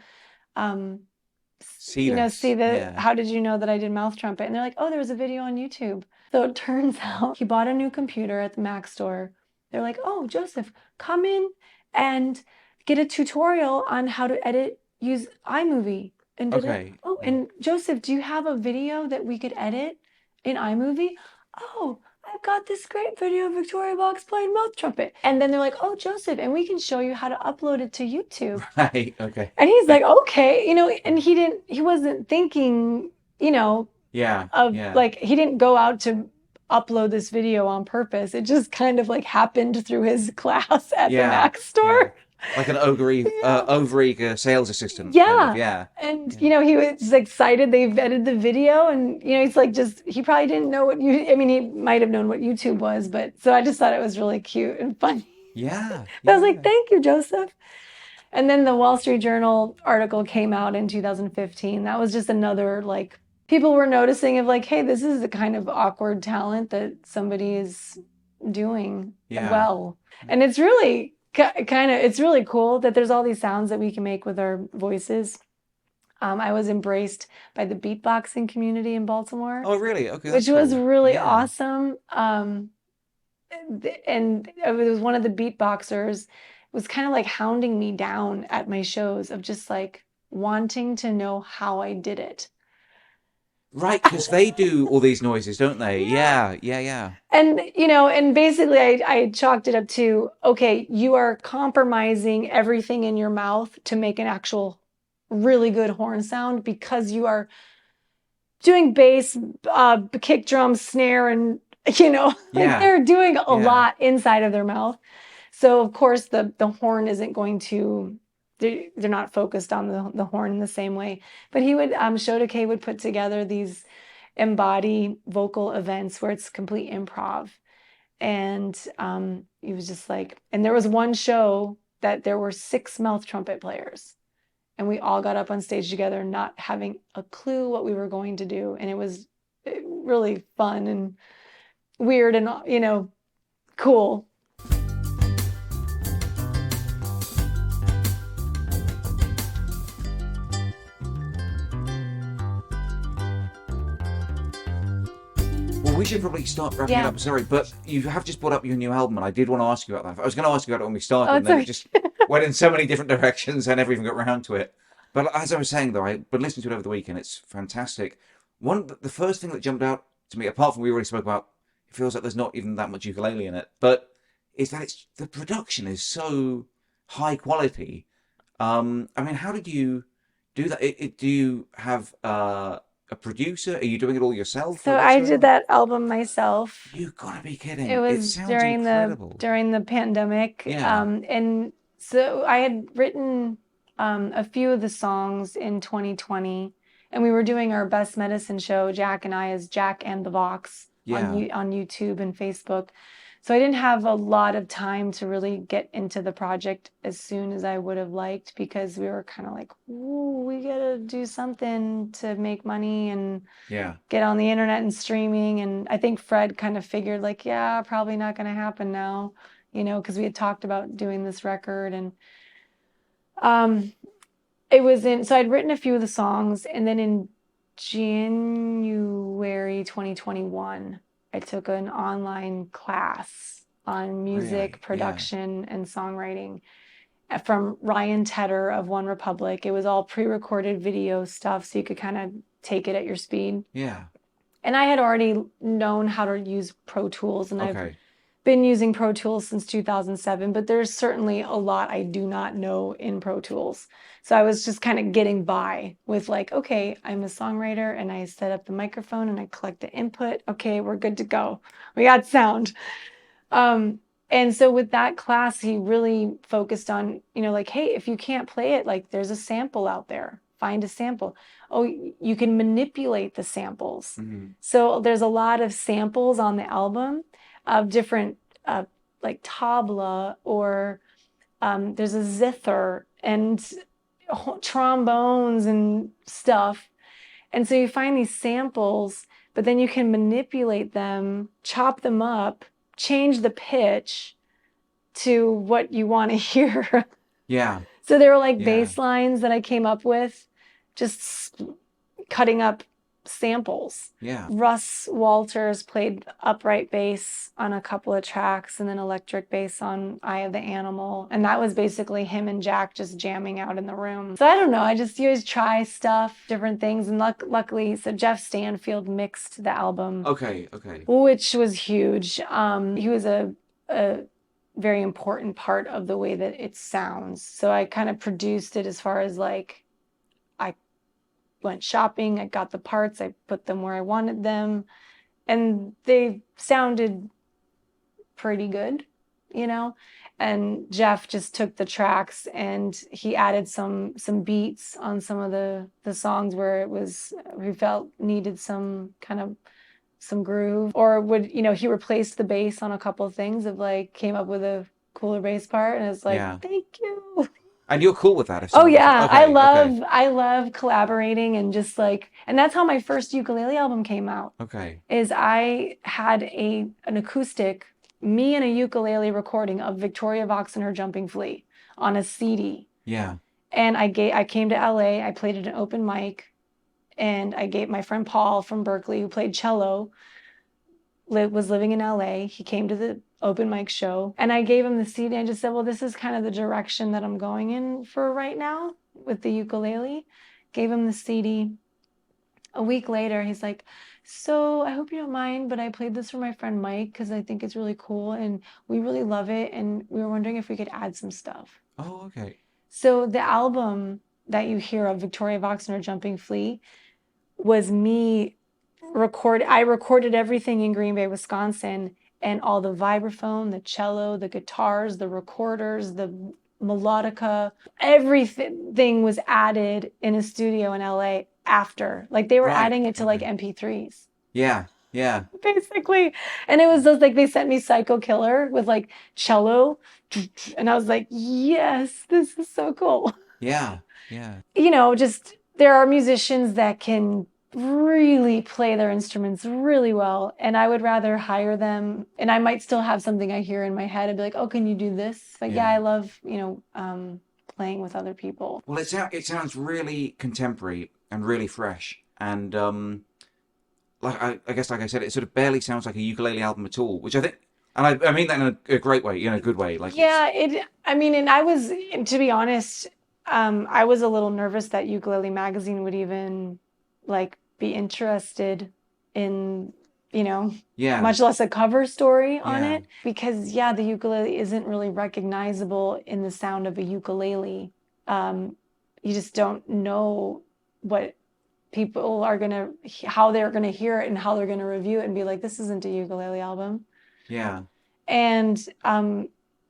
[SPEAKER 2] see
[SPEAKER 3] how did you know that I did mouth trumpet? And they're like, oh, there was a video on YouTube. So it turns out he bought a new computer at the Mac store. They're like, oh, Joseph, come in and get a tutorial on how to use iMovie. and did it.
[SPEAKER 2] Okay.
[SPEAKER 3] Oh, and Joseph, do you have a video that we could edit in iMovie? Oh, I've got this great video of Victoria Vox playing mouth trumpet. And then they're like, oh, Joseph, and we can show you how to upload it to YouTube.
[SPEAKER 2] Right. Okay.
[SPEAKER 3] And he's like, okay, and he wasn't thinking,
[SPEAKER 2] Yeah.
[SPEAKER 3] of
[SPEAKER 2] Yeah.
[SPEAKER 3] like, he didn't go out to upload this video on purpose. It just kind of like happened through his class at the Mac store.
[SPEAKER 2] Like an over-eager sales assistant.
[SPEAKER 3] Yeah.
[SPEAKER 2] Kind of, yeah.
[SPEAKER 3] And, he was excited they vetted the video and, he's like, he probably didn't know he might have known what YouTube was, but so I just thought it was really cute and funny.
[SPEAKER 2] Yeah.
[SPEAKER 3] I was like, thank you, Joseph. And then the Wall Street Journal article came out in 2015. That was just another, like, people were noticing of like, hey, this is the kind of awkward talent that somebody is doing well. And it's really it's really cool that there's all these sounds that we can make with our voices. I was embraced by the beatboxing community in Baltimore.
[SPEAKER 2] Oh, really? Okay.
[SPEAKER 3] Which was really awesome. And it was one of the beatboxers was kind of like hounding me down at my shows of just like wanting to know how I did it.
[SPEAKER 2] Right, because they do all these noises, don't they? Yeah.
[SPEAKER 3] And, and basically I chalked it up to, okay, you are compromising everything in your mouth to make an actual really good horn sound because you are doing bass, kick drum, snare, and, they're doing a lot inside of their mouth. So, of course, the horn isn't going to... They're not focused on the horn in the same way. But he would, Shotoke would put together these embody vocal events where it's complete improv. And he was just like, and there was one show that there were 6 mouth trumpet players. And we all got up on stage together, not having a clue what we were going to do. And it was really fun and weird and, cool.
[SPEAKER 2] We should probably start wrapping it up. Sorry, but you have just brought up your new album, and I did want to ask you about that. I was going to ask you about it when we started, and then it just went in so many different directions. I never even got around to it. But as I was saying, though, I've been listening to it over the weekend. It's fantastic. The first thing that jumped out to me, apart from we already spoke about, it feels like there's not even that much ukulele in it, but is that the production is so high quality. How did you do that? Do you have a producer? Are you doing it all yourself?
[SPEAKER 3] So I did that album myself.
[SPEAKER 2] You gotta be kidding!
[SPEAKER 3] It was during the pandemic.
[SPEAKER 2] Yeah.
[SPEAKER 3] And so I had written a few of the songs in 2020, and we were doing our Best Medicine show, Jack and I, as Jack and the Vox on YouTube and Facebook. So I didn't have a lot of time to really get into the project as soon as I would have liked because we were kind of like, ooh, we gotta do something to make money and get on the internet and streaming. And I think Fred kind of figured like, yeah, probably not gonna happen now, because we had talked about doing this record. And so I'd written a few of the songs, and then in January 2021, I took an online class on music production and songwriting from Ryan Tedder of One Republic. It was all pre-recorded video stuff, so you could kind of take it at your speed.
[SPEAKER 2] Yeah.
[SPEAKER 3] And I had already known how to use Pro Tools, and I've been using Pro Tools since 2007, but there's certainly a lot I do not know in Pro Tools. So I was just kind of getting by with like, okay, I'm a songwriter and I set up the microphone and I collect the input. Okay, we're good to go. We got sound. And so with that class, he really focused on, like, hey, if you can't play it, like there's a sample out there. Find a sample. Oh, you can manipulate the samples. Mm-hmm. So there's a lot of samples on the album of different, like tabla, or there's a zither and trombones and stuff. And so you find these samples, but then you can manipulate them, chop them up, change the pitch to what you want to hear.
[SPEAKER 2] Yeah.
[SPEAKER 3] So there were like bass lines that I came up with, just cutting up samples.
[SPEAKER 2] Yeah.
[SPEAKER 3] Russ Walters played upright bass on a couple of tracks and then electric bass on Eye of the Animal. And that was basically him and Jack just jamming out in the room. So I don't know. You always try stuff, different things. And luckily, so Jeff Stanfield mixed the album.
[SPEAKER 2] Okay.
[SPEAKER 3] Which was huge. He was a very important part of the way that it sounds. So I kind of produced it as far as like, I went shopping, I got the parts, I put them where I wanted them, and they sounded pretty good, you know? And Jeff just took the tracks and he added some beats on some of the songs where we felt needed some kind of some groove, or he replaced the bass on a couple of things came up with a cooler bass part, and it's like, thank you.
[SPEAKER 2] And you're cool with that?
[SPEAKER 3] Oh yeah, I love collaborating and just and that's how my first ukulele album came out.
[SPEAKER 2] Okay.
[SPEAKER 3] Is I had an acoustic, me and a ukulele recording of Victoria Vox and Her Jumping Flea on a CD.
[SPEAKER 2] Yeah.
[SPEAKER 3] And I came to LA, I played at an open mic, and I gave my friend Paul from Berkeley, who played cello, was living in LA. He came to the open mic show, and I gave him the CD. I just said, well, this is kind of the direction that I'm going in for right now with the ukulele. Gave him the CD. A week later, he's like, so I hope you don't mind, but I played this for my friend Mike because I think it's really cool and we really love it, and we were wondering if we could add some stuff.
[SPEAKER 2] Oh, okay. So
[SPEAKER 3] the album that you hear of, Victoria Vox and Her Jumping Flea, was me I recorded everything in Green Bay, Wisconsin, and all the vibraphone, the cello, the guitars, the recorders, the melodica, everything was added in a studio in LA after. They were adding it to MP3s.
[SPEAKER 2] Yeah.
[SPEAKER 3] Basically. And it was just they sent me Psycho Killer with cello, and I was like, yes, this is so cool.
[SPEAKER 2] Yeah.
[SPEAKER 3] Just there are musicians that can really play their instruments really well, and I would rather hire them, and I might still have something I hear in my head and be like, oh, can you do this? But I love playing with other people.
[SPEAKER 2] Well, it sounds really contemporary and really fresh, and I guess like I said, it sort of barely sounds like a ukulele album at all, which I think, and I mean that in a great way, a good way.
[SPEAKER 3] And I was, to be honest, I was a little nervous that Ukulele Magazine would even be interested in, much less a cover story on it, because the ukulele isn't really recognizable in the sound of a ukulele. You just don't know what people are how they're gonna hear it and how they're gonna review it and be like, this isn't a ukulele album.
[SPEAKER 2] Yeah.
[SPEAKER 3] And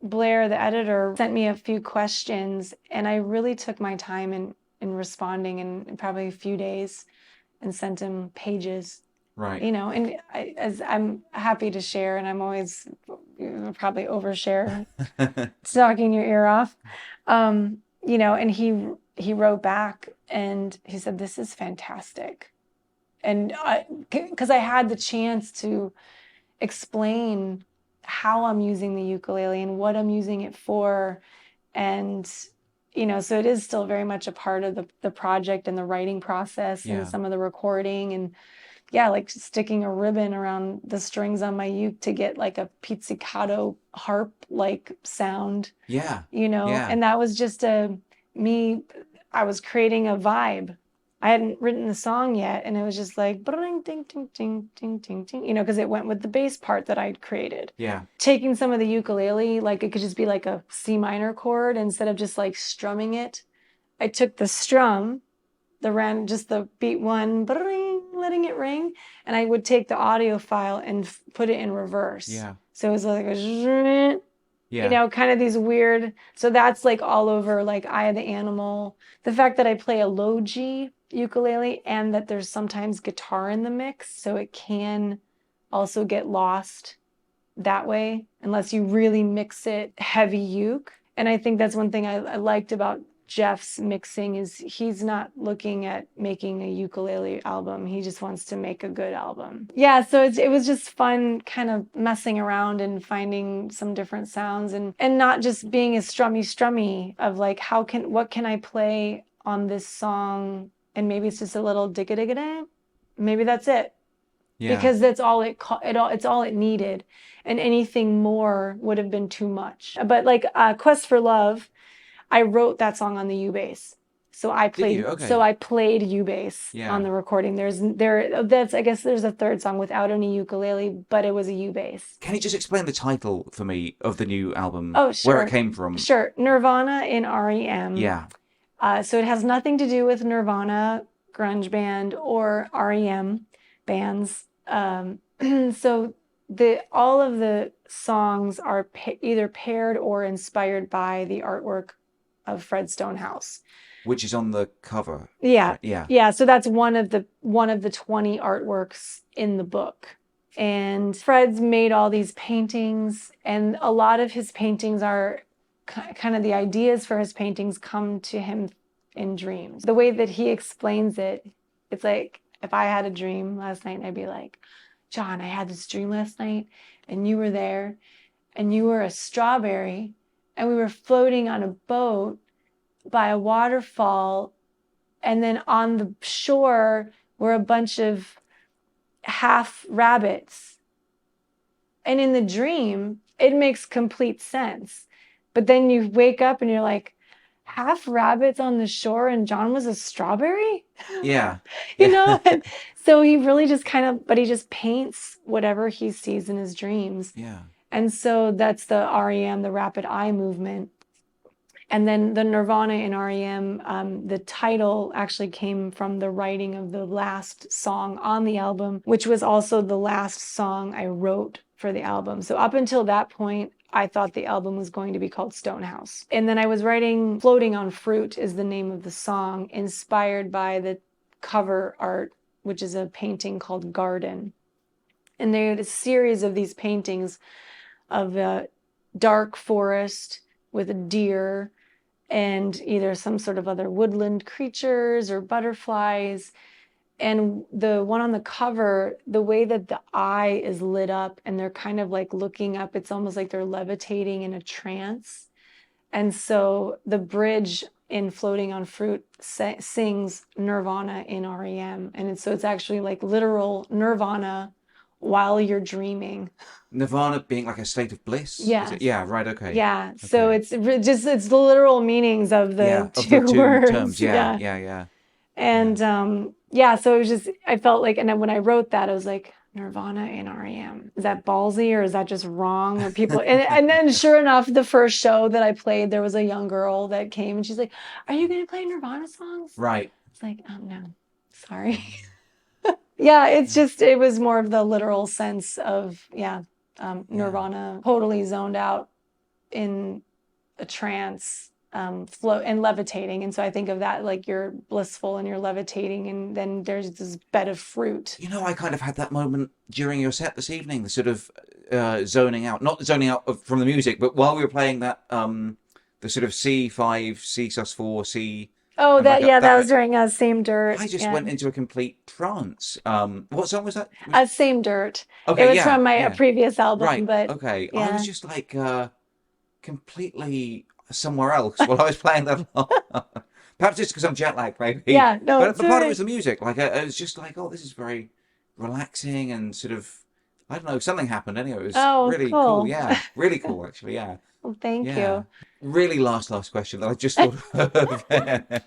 [SPEAKER 3] Blair, the editor, sent me a few questions, and I really took my time in responding in probably a few days, and sent him pages.
[SPEAKER 2] Right.
[SPEAKER 3] And as I'm happy to share, and I'm always probably overshare, talking your ear off. And he wrote back and he said, this is fantastic. And because I had the chance to explain how I'm using the ukulele and what I'm using it for. And so it is still very much a part of the project and the writing process and some of the recording, and sticking a ribbon around the strings on my uke to get a pizzicato harp sound.
[SPEAKER 2] Yeah.
[SPEAKER 3] And that was just me. I was creating a vibe. I hadn't written the song yet, and it was just ding, ding, ding, ding, ding, ding, ding, because it went with the bass part that I'd created.
[SPEAKER 2] Yeah.
[SPEAKER 3] Taking some of the ukulele, it could just be a C minor chord instead of just strumming it. I took the strum, just the beat one, letting it ring, and I would take the audio file and put it in reverse.
[SPEAKER 2] Yeah.
[SPEAKER 3] So it was kind of these weird. So that's all over Eye of the Animal. The fact that I play a low G ukulele and that there's sometimes guitar in the mix, so it can also get lost that way unless you really mix it heavy uke. And I think that's one thing I liked about Jeff's mixing is he's not looking at making a ukulele album. He just wants to make a good album. Yeah, so it was just fun kind of messing around and finding some different sounds and not just being as strummy of what can I play on this song, and maybe it's just a little digga-digga-da, maybe that's it.
[SPEAKER 2] Yeah.
[SPEAKER 3] Because that's all it's all it needed, and anything more would have been too much. But like Quest for Love, I wrote that song on the U bass. So I played U bass on the recording. I guess there's a third song without any ukulele, but it was a U bass.
[SPEAKER 2] Can you just explain the title for me of the new album?
[SPEAKER 3] Oh, sure.
[SPEAKER 2] Where it came from?
[SPEAKER 3] Sure. Nirvana in R.E.M.
[SPEAKER 2] Yeah.
[SPEAKER 3] So it has nothing to do with Nirvana, grunge band, or R.E.M. bands. So all of the songs are either paired or inspired by the artwork of Fred Stonehouse,
[SPEAKER 2] which is on the cover.
[SPEAKER 3] Yeah,
[SPEAKER 2] right? Yeah.
[SPEAKER 3] Yeah. So that's one of the 20 artworks in the book. And Fred's made all these paintings, and a lot of his paintings are kind of the ideas for his paintings come to him in dreams. The way that he explains it, it's like if I had a dream last night and I'd be like, John, I had this dream last night and you were there and you were a strawberry and we were floating on a boat by a waterfall, and then on the shore were a bunch of half rabbits. And in the dream, it makes complete sense. But then you wake up and you're like, half rabbits on the shore and John was a strawberry?
[SPEAKER 2] Yeah.
[SPEAKER 3] You know? And so he really just but he just paints whatever he sees in his dreams.
[SPEAKER 2] Yeah.
[SPEAKER 3] And so that's the REM, the rapid eye movement. And then the Nirvana in R.E.M., the title actually came from the writing of the last song on the album, which was also the last song I wrote for the album. So up until that point, I thought the album was going to be called Stonehouse. And then I was writing Floating on Fruit is the name of the song, inspired by the cover art, which is a painting called Garden. And they had a series of these paintings of a dark forest with a deer and either some sort of other woodland creatures or butterflies. And the one on the cover, the way that the eye is lit up and they're kind of like looking up, it's almost like they're levitating in a trance. And so the bridge in Floating on Fruit sings Nirvana in R.E.M. And so it's actually like literal Nirvana while you're dreaming.
[SPEAKER 2] Nirvana being like a state of bliss?
[SPEAKER 3] Yes.
[SPEAKER 2] Yeah, right, okay.
[SPEAKER 3] Yeah, so it's the literal meanings of the two words.
[SPEAKER 2] Terms. Yeah.
[SPEAKER 3] And so it was just, I felt like, and then when I wrote that, I was like, Nirvana in R.E.M. Is that ballsy or is that just wrong? Or people, and then sure enough, the first show that I played, there was a young girl that came and she's like, are you going to play Nirvana songs?
[SPEAKER 2] Right.
[SPEAKER 3] It's like, oh no, sorry. Yeah, it's just, it was more of the literal sense of, Nirvana, totally zoned out in a trance, float and levitating. And so I think of that like you're blissful and you're levitating, and then there's this bed of fruit.
[SPEAKER 2] You know, I kind of had that moment during your set this evening, the sort of zoning out, not zoning out from the music, but while we were playing that, the sort of C5, C sus4, C.
[SPEAKER 3] Oh, that was during Same Dirt.
[SPEAKER 2] I just went into a complete trance. What song was that?
[SPEAKER 3] Same Dirt.
[SPEAKER 2] Okay,
[SPEAKER 3] it was from my previous album.
[SPEAKER 2] Right,
[SPEAKER 3] but
[SPEAKER 2] okay. Yeah. I was just like completely somewhere else while I was playing that. Perhaps just because I'm jet lagged, maybe.
[SPEAKER 3] Yeah, no.
[SPEAKER 2] But part of it was the music. Like, I was just like, oh, this is very relaxing and sort of, I don't know, something happened anyway. It was really cool. Yeah, really cool, actually, yeah.
[SPEAKER 3] Well, thank you.
[SPEAKER 2] Really last question that I just thought of.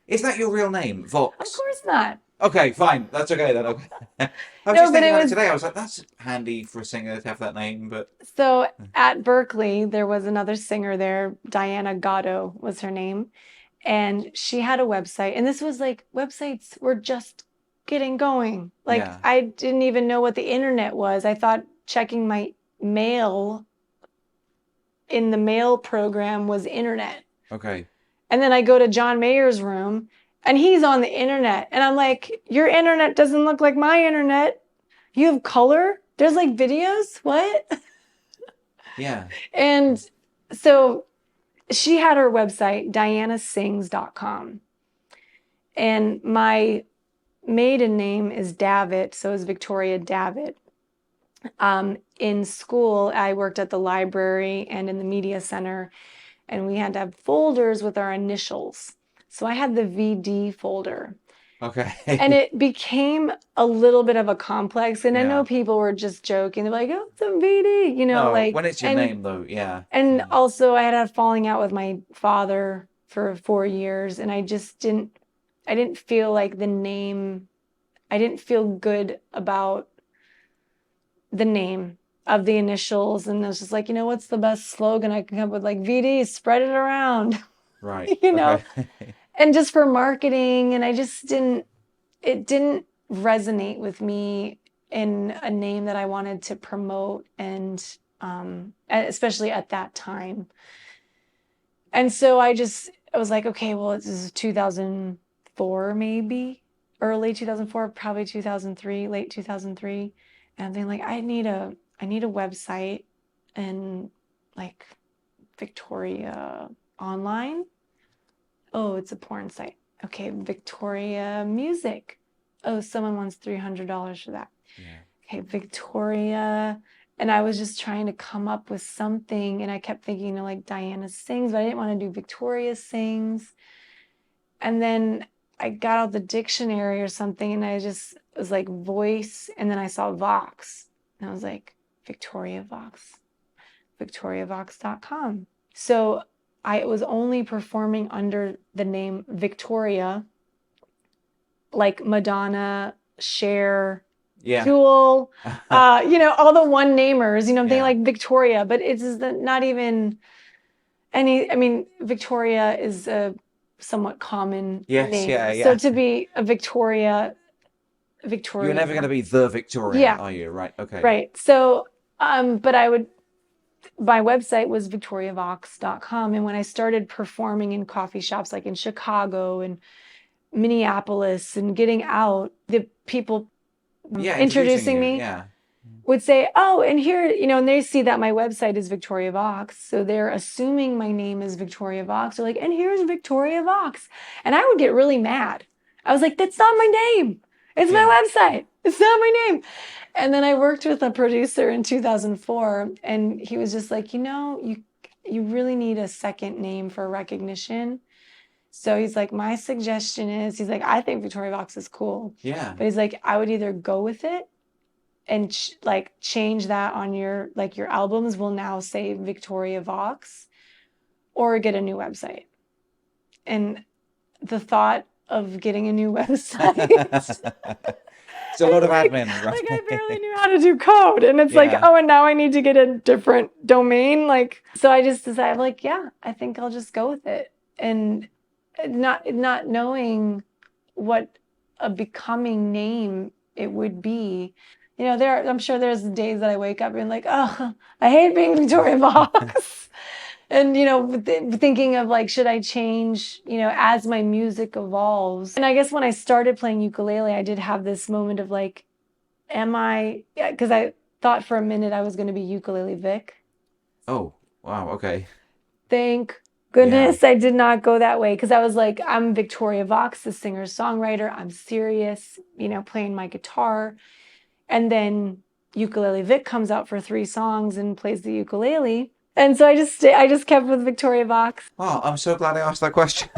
[SPEAKER 2] Is that your real name, Vox?
[SPEAKER 3] Of course not.
[SPEAKER 2] Okay, fine. That's okay then. Okay. I was just thinking about it today. I was like, that's handy for a singer to have that name. But
[SPEAKER 3] so at Berkeley, there was another singer there. Diana Gatto was her name. And she had a website. And this was like, websites were just getting going. Like, I didn't even know what the internet was. I thought checking my mail in the mail program was internet.
[SPEAKER 2] Okay.
[SPEAKER 3] And then I go to John Mayer's room and he's on the internet. And I'm like, your internet doesn't look like my internet. You have color? There's like videos? What?
[SPEAKER 2] Yeah.
[SPEAKER 3] And so she had her website, dianasings.com. And my maiden name is Davitt, so is Victoria Davitt. In school, I worked at the library and in the media center, and we had to have folders with our initials. So I had the VD folder.
[SPEAKER 2] Okay.
[SPEAKER 3] And it became a little bit of a complex. And I
[SPEAKER 2] Yeah.
[SPEAKER 3] know people were just joking. They're like, oh, it's a VD, you know,
[SPEAKER 2] No,
[SPEAKER 3] like.
[SPEAKER 2] when it's your name, though, yeah.
[SPEAKER 3] And also, I had a falling out with my father for 4 years, and I didn't feel like the name, I didn't feel good about the name of the initials. And I was just like, you know, what's the best slogan I can come up with? Like, VD, spread it around,
[SPEAKER 2] Right.
[SPEAKER 3] you know,
[SPEAKER 2] Okay.
[SPEAKER 3] and just for marketing. And it didn't resonate with me in a name that I wanted to promote, and especially at that time. And so I was like, okay, well, this is 2004, maybe early 2004, probably 2003, late 2003. And I'm thinking like, I need a website and like Victoria online. Oh, it's a porn site. Okay, Victoria music. Oh, someone wants $300 for that.
[SPEAKER 2] Yeah.
[SPEAKER 3] Okay, Victoria. And I was just trying to come up with something. And I kept thinking, you know, like Diana sings, but I didn't want to do Victoria sings. And then I got out the dictionary or something, and I just was like voice. And then I saw Vox. And I was like, Victoria Vox, victoriavox.com. So I was only performing under the name Victoria, like Madonna, Cher,
[SPEAKER 2] Yeah.
[SPEAKER 3] Jewel, you know, all the one namers, you know, I'm thinking
[SPEAKER 2] Yeah.
[SPEAKER 3] like Victoria, but it's not even any, I mean, Victoria is a somewhat common
[SPEAKER 2] Yes,
[SPEAKER 3] name.
[SPEAKER 2] yeah.
[SPEAKER 3] So to be a Victoria,
[SPEAKER 2] You're never going to be the Victoria,
[SPEAKER 3] Yeah.
[SPEAKER 2] are you? Right. Okay.
[SPEAKER 3] Right. So, but my website was victoriavox.com. And when I started performing in coffee shops, like in Chicago and Minneapolis, and getting out, the people introducing me
[SPEAKER 2] Yeah.
[SPEAKER 3] would say, oh, and here, you know, and they see that my website is Victoria Vox. So they're assuming my name is Victoria Vox. They're like, and here's Victoria Vox. And I would get really mad. I was like, that's not my name. It's my website. It's not my name. And then I worked with a producer in 2004, and he was just like, you know, you really need a second name for recognition. So he's like, my suggestion is, he's like, I think Victoria Vox is cool.
[SPEAKER 2] Yeah.
[SPEAKER 3] But he's like, I would either go with it and change that on your albums will now say Victoria Vox, or get a new website. And the thought of getting a new website,
[SPEAKER 2] It's a lot of admin, right?
[SPEAKER 3] like I barely knew how to do code, and it's like, oh, and now I need to get a different domain. Like, so I just decided, like, yeah, I think I'll just go with it, and not knowing what a becoming name it would be. You know, I'm sure there's days that I wake up and like, oh, I hate being Victoria Vox. And, you know, thinking of like, should I change, you know, as my music evolves? And I guess when I started playing ukulele, I did have this moment of like, because I thought for a minute I was going to be Ukulele Vic.
[SPEAKER 2] Oh, wow. Okay.
[SPEAKER 3] Thank goodness I did not go that way, because I was like, I'm Victoria Vox, the singer-songwriter. I'm serious, you know, playing my guitar. And then Ukulele Vic comes out for 3 songs and plays the ukulele. And so I just kept with Victoria Vox.
[SPEAKER 2] Oh, I'm so glad I asked that question.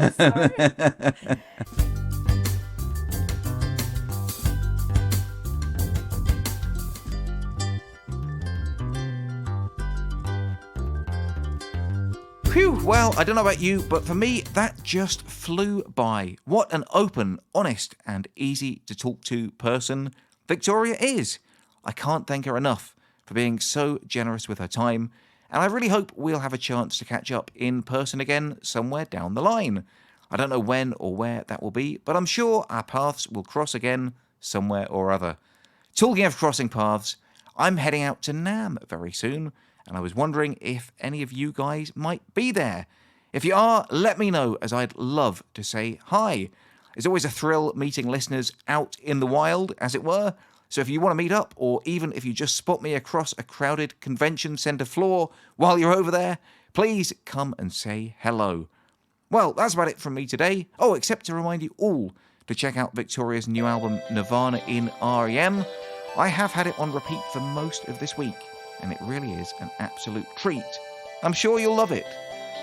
[SPEAKER 2] Phew, well, I don't know about you, but for me, that just flew by. What an open, honest, and easy to talk to person Victoria is. I can't thank her enough for being so generous with her time, and I really hope we'll have a chance to catch up in person again somewhere down the line. I don't know when or where that will be, but I'm sure our paths will cross again somewhere or other. Talking of crossing paths, I'm heading out to NAMM very soon, and I was wondering if any of you guys might be there. If you are, let me know, as I'd love to say hi. It's always a thrill meeting listeners out in the wild, as it were. So if you want to meet up, or even if you just spot me across a crowded convention centre floor while you're over there, please come and say hello. Well, that's about it from me today. Oh, except to remind you all to check out Victoria's new album, Nirvana In R.E.M. I have had it on repeat for most of this week, and it really is an absolute treat. I'm sure you'll love it.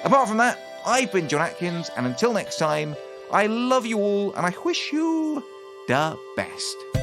[SPEAKER 2] Apart from that, I've been John Atkins, and until next time, I love you all, and I wish you the best.